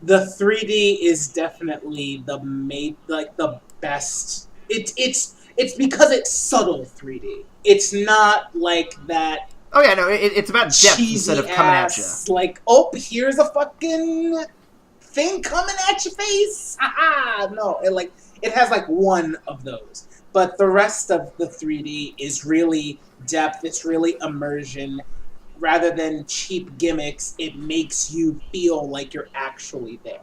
Speaker 1: the 3D is definitely the best. It's because it's subtle 3D. It's not like that.
Speaker 4: Oh yeah, no, it's about depth instead of coming at you.
Speaker 1: Like, oh, here's a fucking thing coming at your face. No, it has like one of those. But the rest of the 3D is really depth. It's really immersion. Rather than cheap gimmicks, it makes you feel like you're actually there.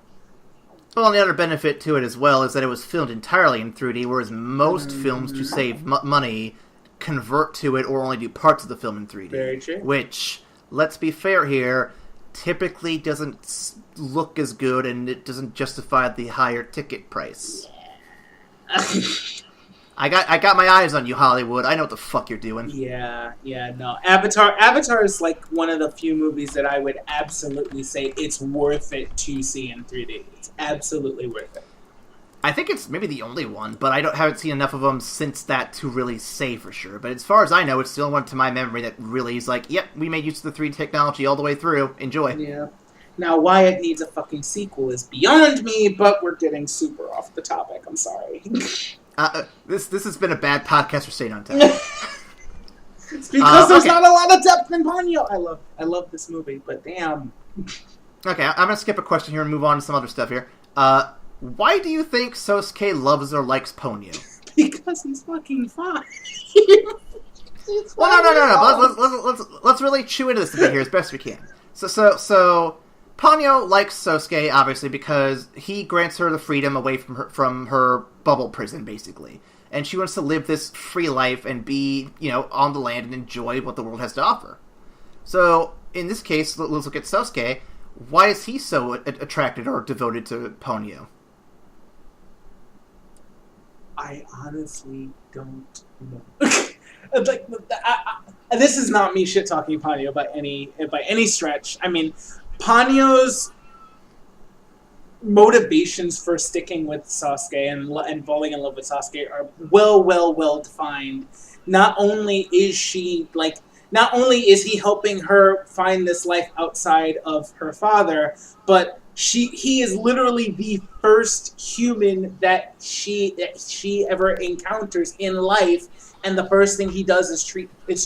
Speaker 4: Well, and the other benefit to it as well is that it was filmed entirely in 3D, whereas most films, to save money, convert to it or only do parts of the film in 3D.
Speaker 1: Very true. Which,
Speaker 4: let's be fair here, typically doesn't look as good, and it doesn't justify the higher ticket price.
Speaker 1: Yeah.
Speaker 4: I got my eyes on you, Hollywood. I know what the fuck you're doing.
Speaker 1: Yeah, no. Avatar is like one of the few movies that I would absolutely say it's worth it to see in 3D. It's absolutely worth it.
Speaker 4: I think it's maybe the only one, but I haven't seen enough of them since that to really say for sure. But as far as I know, it's the only one to my memory that really is like, yep, we made use of the 3D technology all the way through. Enjoy.
Speaker 1: Yeah. Now, why it needs a fucking sequel is beyond me, but we're getting super off the topic. I'm sorry.
Speaker 4: This has been a bad podcast for staying on time.
Speaker 1: It's because there's not a lot of depth in Ponyo. I love this movie, but damn.
Speaker 4: Okay, I'm gonna skip a question here and move on to some other stuff here. Why do you think Sosuke loves or likes Ponyo?
Speaker 1: Because he's fucking fine.
Speaker 4: Well, no. Let's really chew into this a bit here as best we can. So Ponyo likes Sosuke, obviously, because he grants her the freedom away from her bubble prison, basically. And she wants to live this free life and be, on the land and enjoy what the world has to offer. So, in this case, let's look at Sosuke. Why is he so attracted or devoted to Ponyo?
Speaker 1: I honestly don't know. This is not me shit-talking Ponyo by any stretch. I mean, Ponyo's motivations for sticking with Sasuke and falling in love with Sasuke are well defined. Not only is he helping her find this life outside of her father, but he is literally the first human that she ever encounters in life, and the first thing he does is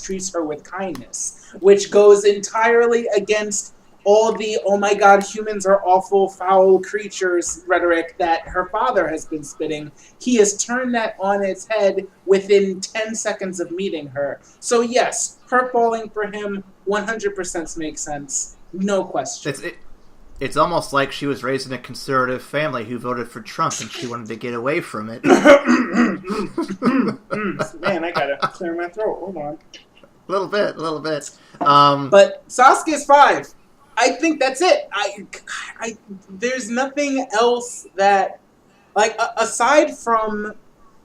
Speaker 1: treats her with kindness, which goes entirely against all the "oh my god, humans are awful, foul creatures" rhetoric that her father has been spitting. He has turned that on its head within 10 seconds of meeting her. So yes, her falling for him 100% makes sense. No question.
Speaker 4: It's almost like she was raised in a conservative family who voted for Trump and she wanted to get away from it.
Speaker 1: Man, I gotta clear my throat. Hold on.
Speaker 4: A little bit.
Speaker 1: But Sasuke's 5. I think that's it. There's nothing else that, aside from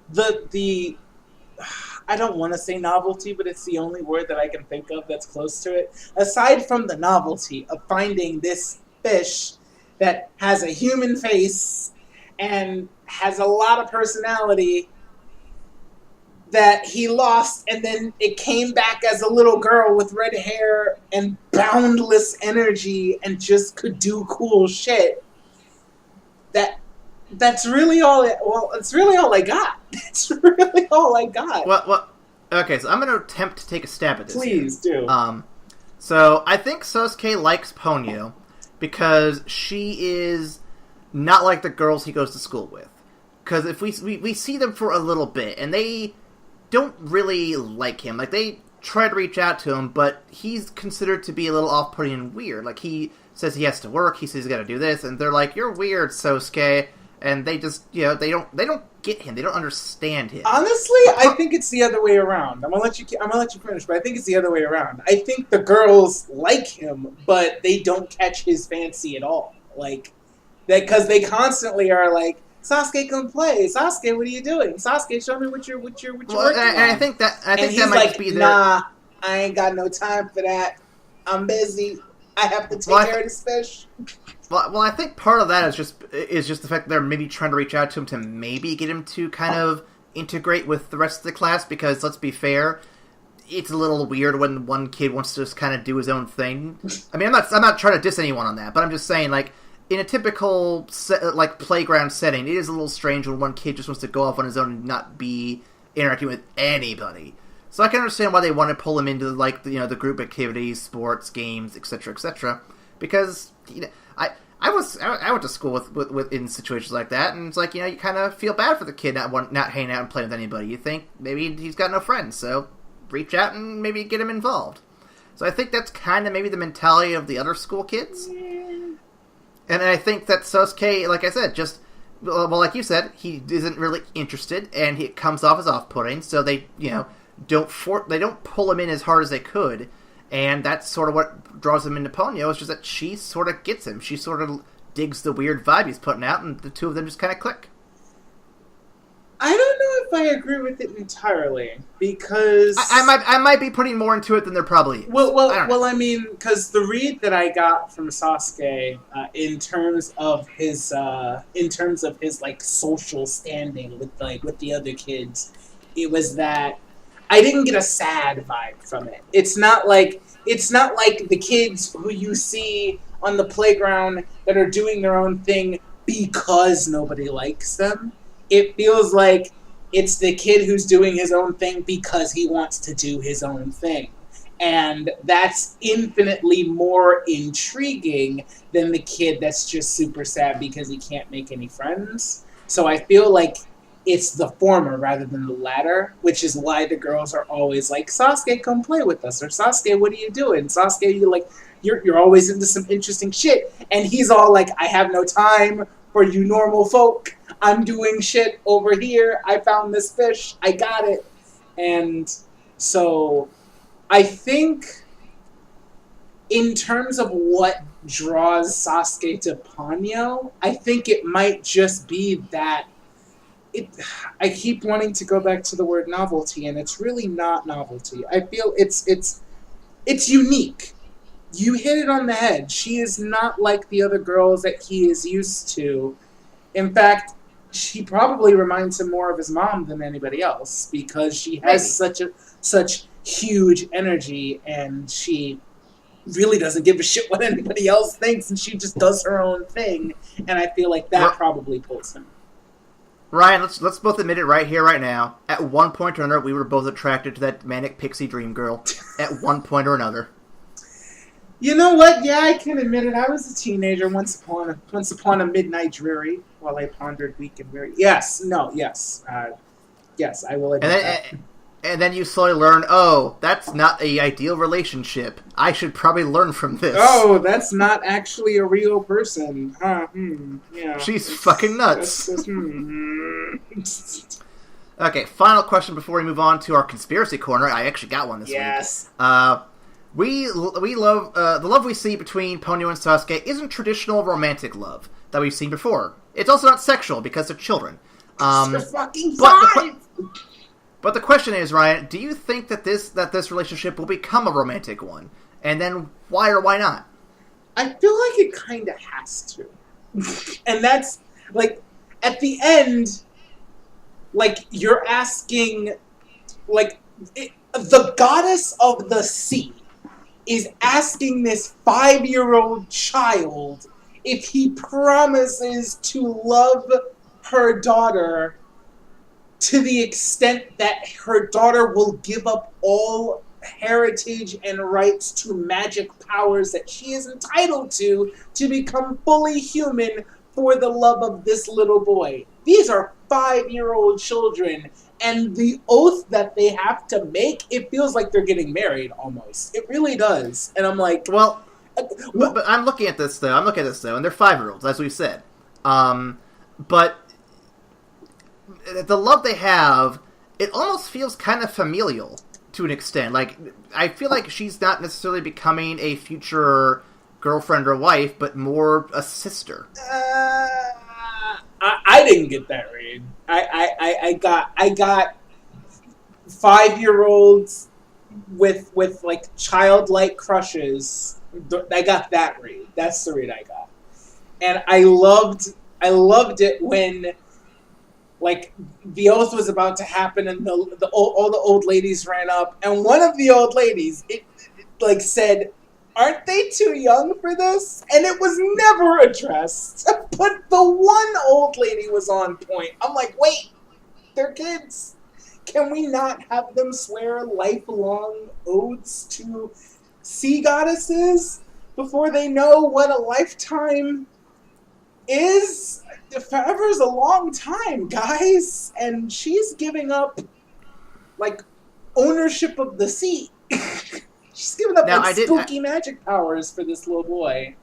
Speaker 1: the I don't want to say novelty, but it's the only word that I can think of that's close to it. Aside from the novelty of finding this fish that has a human face and has a lot of personality that he lost, and then it came back as a little girl with red hair and boundless energy and just could do cool shit. That's really all. It's really all I got. It's really all I got.
Speaker 4: Well, okay. So I'm going to attempt to take a stab at this.
Speaker 1: Please do.
Speaker 4: So I think Sosuke likes Ponyo because she is not like the girls he goes to school with. Because if we see them for a little bit, and they don't really like him. Like, they try to reach out to him, but he's considered to be a little off-putting and weird. Like, he says he has to work, he says he's got to do this, and they're like, "You're weird, Sosuke," and they just, they don't get him, they don't understand him.
Speaker 1: Honestly, I think it's the other way around. I'm gonna let you finish, but I think it's the other way around. I think the girls like him, but they don't catch his fancy at all. like that because they constantly are like, Sasuke, come play. Sasuke, what are you doing? Sasuke, show me what you're working on.
Speaker 4: And I think that
Speaker 1: he's
Speaker 4: might
Speaker 1: like,
Speaker 4: just be there.
Speaker 1: nah, I ain't got no time for that. I'm busy. I have to take care of this fish.
Speaker 4: Well, I think part of that is just the fact that they're maybe trying to reach out to him to maybe get him to kind of integrate with the rest of the class, because let's be fair, it's a little weird when one kid wants to just kind of do his own thing. I mean, I'm not trying to diss anyone on that, but I'm just saying, like, in a typical playground setting, it is a little strange when one kid just wants to go off on his own and not be interacting with anybody. So I can understand why they want to pull him into, like, the group activities, sports, games, etc., etc. Because I went to school with in situations like that, and it's like, you kind of feel bad for the kid not hanging out and playing with anybody. You think maybe he's got no friends, so reach out and maybe get him involved. So I think that's kind of maybe the mentality of the other school kids. And I think that Sasuke, like I said, like you said, he isn't really interested, and he comes off as off-putting, so they, they don't pull him in as hard as they could. And that's sort of what draws him into Ponyo, is just that she sort of gets him. She sort of digs the weird vibe he's putting out, and the two of them just kind of click.
Speaker 1: I don't know if I agree with it entirely, because
Speaker 4: I might be putting more into it than there probably is.
Speaker 1: I mean, because the read that I got from Sasuke in terms of his like social standing with the other kids, it was that I didn't get a sad vibe from it. It's not like the kids who you see on the playground that are doing their own thing because nobody likes them. It feels like it's the kid who's doing his own thing because he wants to do his own thing. And that's infinitely more intriguing than the kid that's just super sad because he can't make any friends. So I feel like it's the former rather than the latter, which is why the girls are always like, Sasuke, come play with us, or Sasuke, what are you doing? Sasuke, you're always into some interesting shit. And he's all like, I have no time for you normal folk. I'm doing shit over here. I found this fish. I got it. And so I think in terms of what draws Sasuke to Ponyo, I think it might just be that I keep wanting to go back to the word novelty, and it's really not novelty. I feel it's unique. You hit it on the head. She is not like the other girls that he is used to. In fact, she probably reminds him more of his mom than anybody else, because she has such huge energy, and she really doesn't give a shit what anybody else thinks, and she just does her own thing. And I feel like that probably pulls him.
Speaker 4: Ryan, let's both admit it right here, right now. At one point or another, we were both attracted to that manic pixie dream girl. At one point or another.
Speaker 1: You know what? Yeah, I can admit it. I was a teenager once upon a midnight dreary, while I pondered weak and weary. Yes, I will admit that.
Speaker 4: And then you slowly learn, oh, that's not an ideal relationship. I should probably learn from this.
Speaker 1: Oh, that's not actually a real person. Yeah.
Speaker 4: She's fucking nuts. Okay, final question before we move on to our conspiracy corner. I actually got one this week.
Speaker 1: Yes.
Speaker 4: We love the love we see between Ponyo and Sasuke isn't traditional romantic love that we've seen before. It's also not sexual because they're children.
Speaker 1: They're fucking five!
Speaker 4: But the question is, Ryan, do you think that this relationship will become a romantic one? And then why or why not?
Speaker 1: I feel like it kind of has to. And that's, like, at the end, like, you're asking, like, the goddess of the sea is asking this 5-year-old child if he promises to love her daughter to the extent that her daughter will give up all heritage and rights to magic powers that she is entitled to become fully human for the love of this little boy. These are 5-year-old children, and the oath that they have to make, it feels like they're getting married almost. It really does. And I'm like...
Speaker 4: Well, but I'm looking at this, though, and they're 5-year-olds, as we said. But the love they have, it almost feels kind of familial to an extent. Like, I feel like she's not necessarily becoming a future girlfriend or wife, but more a sister.
Speaker 1: I didn't get that read. I got 5-year-olds with like childlike crushes. I got that read. That's the read I got, and I loved it when like the oath was about to happen and all the old ladies ran up, and one of the old ladies it like said, "Aren't they too young for this?" And it was never addressed. But the one old lady was on point. I'm like, wait, they're kids. Can we not have them swear lifelong oaths to sea goddesses before they know what a lifetime is? Forever is a long time, guys. And she's giving up, like, ownership of the sea. She's giving up spooky magic powers for this little boy.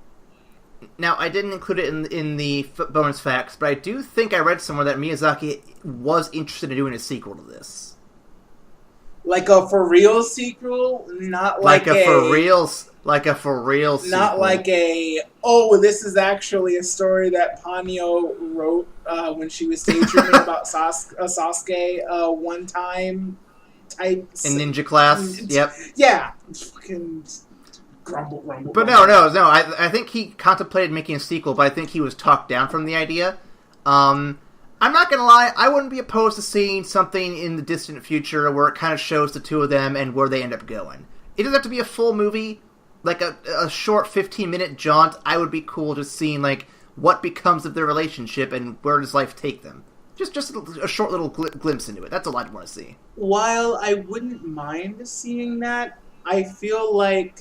Speaker 4: Now, I didn't include it in the bonus facts, but I do think I read somewhere that Miyazaki was interested in doing a sequel to this.
Speaker 1: Like a for real sequel, not like a
Speaker 4: for real sequel.
Speaker 1: Not like a this is actually a story that Ponyo wrote when she was daydreaming about Sasuke one time. Type
Speaker 4: in ninja class. Yep.
Speaker 1: Yeah. Fucking grumble.
Speaker 4: But no. I think he contemplated making a sequel, but I think he was talked down from the idea. I'm not gonna lie, I wouldn't be opposed to seeing something in the distant future where it kind of shows the two of them and where they end up going. It doesn't have to be a full movie, like a short 15-minute jaunt. I would be cool just seeing like what becomes of their relationship and where does life take them. Just a short little glimpse into it. That's all I'd want to see.
Speaker 1: While I wouldn't mind seeing that, I feel like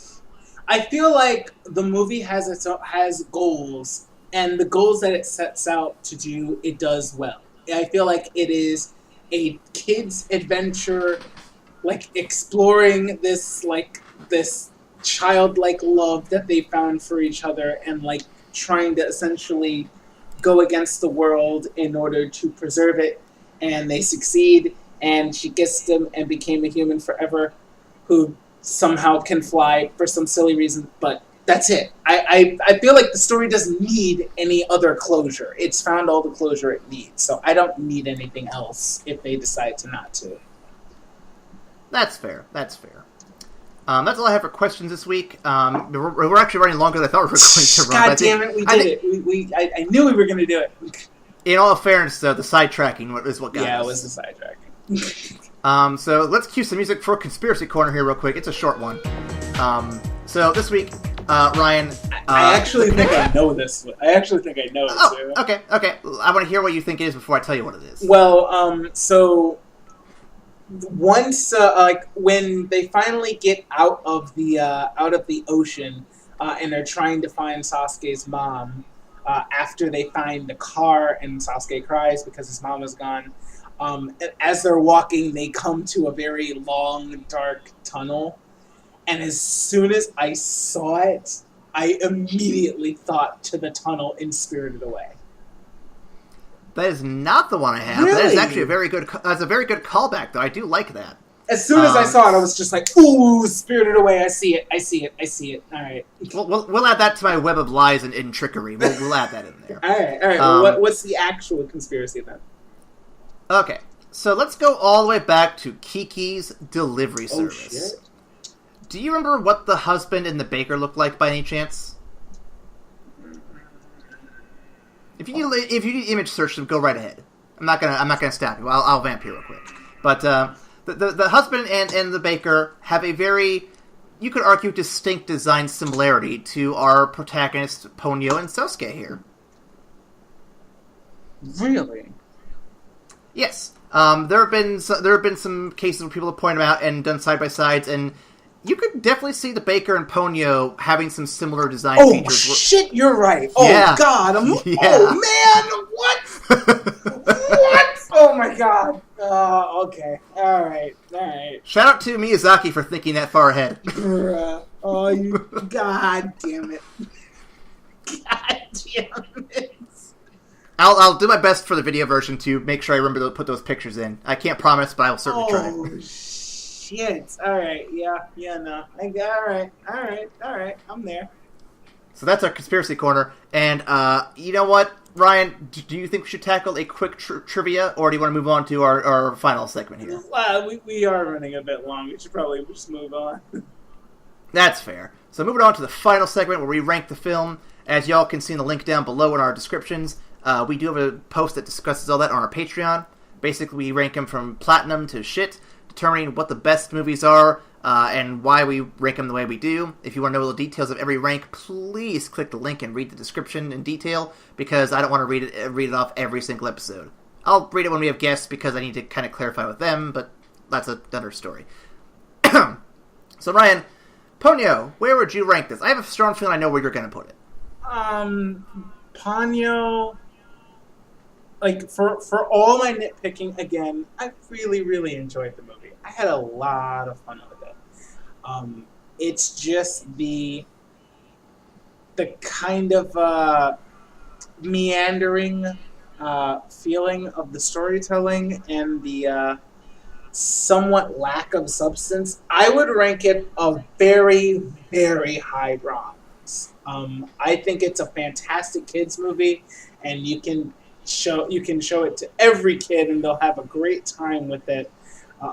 Speaker 1: the movie has goals, and the goals that it sets out to do, it does well. I feel like it is a kid's adventure, like exploring this childlike love that they found for each other, and like trying to essentially go against the world in order to preserve it, and they succeed, and she kissed him and became a human forever who somehow can fly for some silly reason, but that's it. I feel like the story doesn't need any other closure. It's found all the closure it needs, so I don't need anything else if they decide to not to.
Speaker 4: That's fair. That's all I have for questions this week. We're actually running longer than I thought we were going to run.
Speaker 1: God damn it, we did it. I knew we were going to do it.
Speaker 4: In all fairness, though, the sidetracking is what got us.
Speaker 1: Yeah, it was the sidetracking.
Speaker 4: So let's cue some music for Conspiracy Corner here real quick. It's a short one. So this week, Ryan...
Speaker 1: I actually think I know this. I actually think I know it, too.
Speaker 4: Okay. I want to hear what you think it is before I tell you what it is.
Speaker 1: Well, so... Once, when they finally get out of the ocean, and they're trying to find Sasuke's mom, after they find the car and Sasuke cries because his mom is gone, as they're walking, they come to a very long, dark tunnel, and as soon as I saw it, I immediately thought to the tunnel in Spirited Away.
Speaker 4: That is not the one I have.
Speaker 1: Really?
Speaker 4: That is actually a very good callback, though. I do like that.
Speaker 1: As soon as I saw it, I was just like, ooh, Spirited Away, I see it. All right.
Speaker 4: We'll add that to my web of lies and trickery. We'll add that in there.
Speaker 1: All right. Well, what's the actual conspiracy then?
Speaker 4: Okay, so let's go all the way back to Kiki's delivery service.
Speaker 1: Shit.
Speaker 4: Do you remember what the husband and the baker looked like by any chance? If you need image search them, go right ahead. I'm not gonna stop you. I'll vamp here real quick. But the husband and the baker have a very, you could argue, distinct design similarity to our protagonists Ponyo and Sasuke here.
Speaker 1: Really?
Speaker 4: Yes. There have been some cases where people have pointed them out and done side by sides, and you could definitely see the baker and Ponyo having some similar design features.
Speaker 1: Oh shit, you're right. Oh
Speaker 4: yeah.
Speaker 1: God,
Speaker 4: yeah.
Speaker 1: Oh man, what? What? Oh my God. Okay. All right.
Speaker 4: Shout out to Miyazaki for thinking that far ahead.
Speaker 1: Oh, you! God damn it! God damn it!
Speaker 4: I'll do my best for the video version to make sure I remember to put those pictures in. I can't promise, but I will certainly try.
Speaker 1: Oh shit! All right. Yeah. No. All right. I'm there.
Speaker 4: So that's our conspiracy corner. And you know what, Ryan? Do you think we should tackle a quick trivia, or do you want to move on to our final segment here?
Speaker 1: We are running a bit long. We should probably just move on.
Speaker 4: That's fair. So moving on to the final segment where we rank the film. As y'all can see in the link down below in our descriptions, we do have a post that discusses all that on our Patreon. Basically, we rank them from platinum to shit, determining what the best movies are and why we rank them the way we do. If you want to know the details of every rank, please click the link and read the description in detail, because I don't want to read it off every single episode. I'll read it when we have guests because I need to kind of clarify with them, but that's another story. So, Ryan, Ponyo, where would you rank this? I have a strong feeling I know where you're going to put it.
Speaker 1: Ponyo, like, for all my nitpicking, again, I really, really enjoyed the movie. I had a lot of fun with it. It's just the kind of meandering feeling of the storytelling and the somewhat lack of substance. I would rank it a very, very high bronze. I think it's a fantastic kids movie, and you can show it to every kid, and they'll have a great time with it.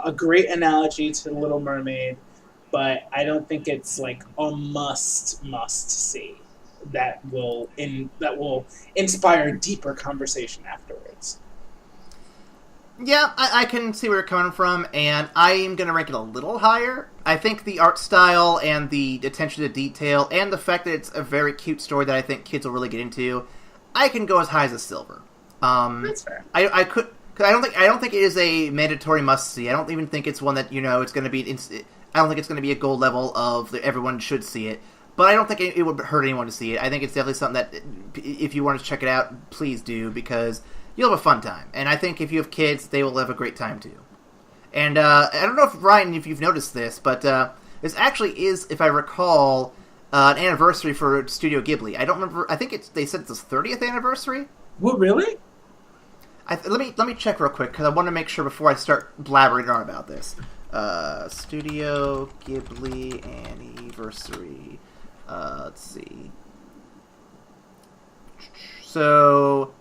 Speaker 1: A great analogy to The Little Mermaid, but I don't think it's like a must see that will inspire deeper conversation afterwards.
Speaker 4: Yeah, I can see where you're coming from, and I'm going to rank it a little higher. I think the art style and the attention to detail and the fact that it's a very cute story that I think kids will really get into, I can go as high as a silver.
Speaker 1: That's fair.
Speaker 4: I don't think it is a mandatory must-see. I don't even think it's one that, it's going to be... I don't think it's going to be a gold level of everyone should see it. But I don't think it would hurt anyone to see it. I think it's definitely something that, if you want to check it out, please do, because you'll have a fun time. And I think if you have kids, they will have a great time too. And I don't know if, Ryan, if you've noticed this, but this actually is, if I recall, an anniversary for Studio Ghibli. I don't remember. I think they said it's the 30th anniversary.
Speaker 1: What, really?
Speaker 4: Let me check real quick, because I want to make sure before I start blabbering on about this. Studio Ghibli anniversary. Let's see. So,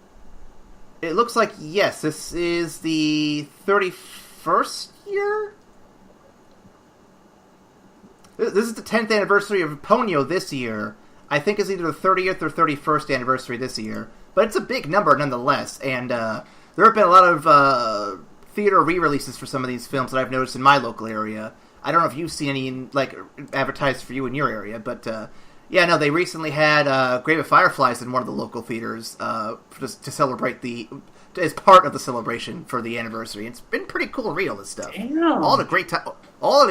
Speaker 4: it looks like, yes, this is the 31st year? This is the 10th anniversary of Ponyo this year. I think it's either the 30th or 31st anniversary this year. But it's a big number nonetheless, and there have been a lot of theater re-releases for some of these films that I've noticed in my local area. I don't know if you've seen any advertised for you in your area, but they recently had Grave of Fireflies in one of the local theaters to celebrate as part of the celebration for the anniversary. It's been pretty cool to read all this stuff.
Speaker 1: Damn.
Speaker 4: All at a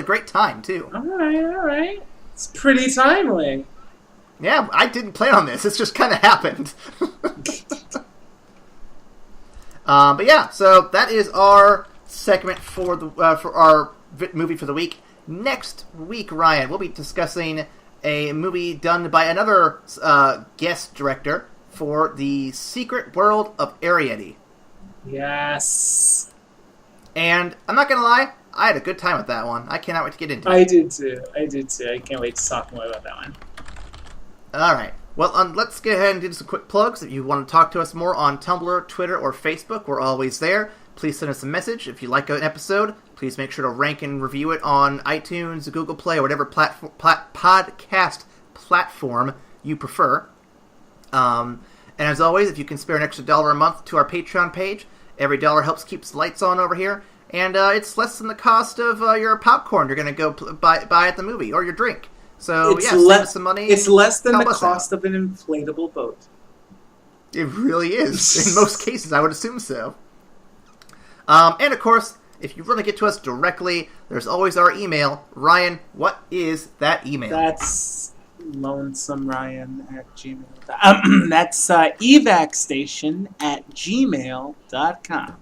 Speaker 4: great time too.
Speaker 1: All right. It's pretty timely.
Speaker 4: Yeah, I didn't plan on this. It's just kind of happened. But yeah, so that is our segment for our movie for the week. Next week, Ryan, we'll be discussing a movie done by another guest director for The Secret World of Arrietty.
Speaker 1: Yes.
Speaker 4: And I'm not going to lie, I had a good time with that one. I cannot wait to get into it.
Speaker 1: I did too. I can't wait to talk more about that one.
Speaker 4: Alright. Well, let's go ahead and do some quick plugs. If you want to talk to us more on Tumblr, Twitter, or Facebook, we're always there. Please send us a message. If you like an episode, please make sure to rank and review it on iTunes, Google Play, or whatever podcast platform you prefer. And as always, if you can spare an extra $1 a month to our Patreon page, every dollar helps keep the lights on over here. And it's less than the cost of your popcorn you're going to go buy at the movie, or your drink. So, save us some money.
Speaker 1: It's less than the cost of an inflatable boat.
Speaker 4: It really is. In most cases, I would assume so. And, of course, if you want to get to us directly, there's always our email. Ryan, what is that email?
Speaker 1: That's lonesomeryan@gmail.com. That's evacstation@gmail.com.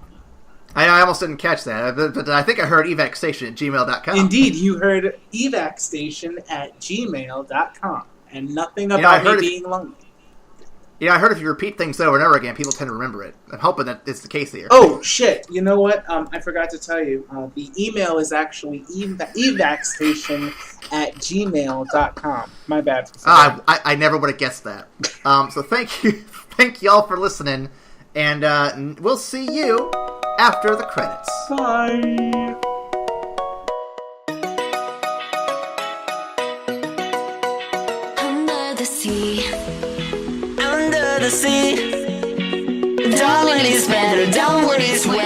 Speaker 4: I almost didn't catch that, but I think I heard evacstation@gmail.com.
Speaker 1: Indeed, you heard evacstation@gmail.com. And nothing about me being lonely.
Speaker 4: Yeah, I heard if you repeat things over and over again, people tend to remember it. I'm hoping that it's the case here.
Speaker 1: Oh, shit. You know what? I forgot to tell you. The email is actually evacstation@gmail.com. My bad.
Speaker 4: I never would have guessed that. So thank you. Thank y'all for listening. And we'll see you after the credits.
Speaker 1: Bye.
Speaker 3: Under the sea,
Speaker 2: Under the sea,
Speaker 3: darling is better, downward is way.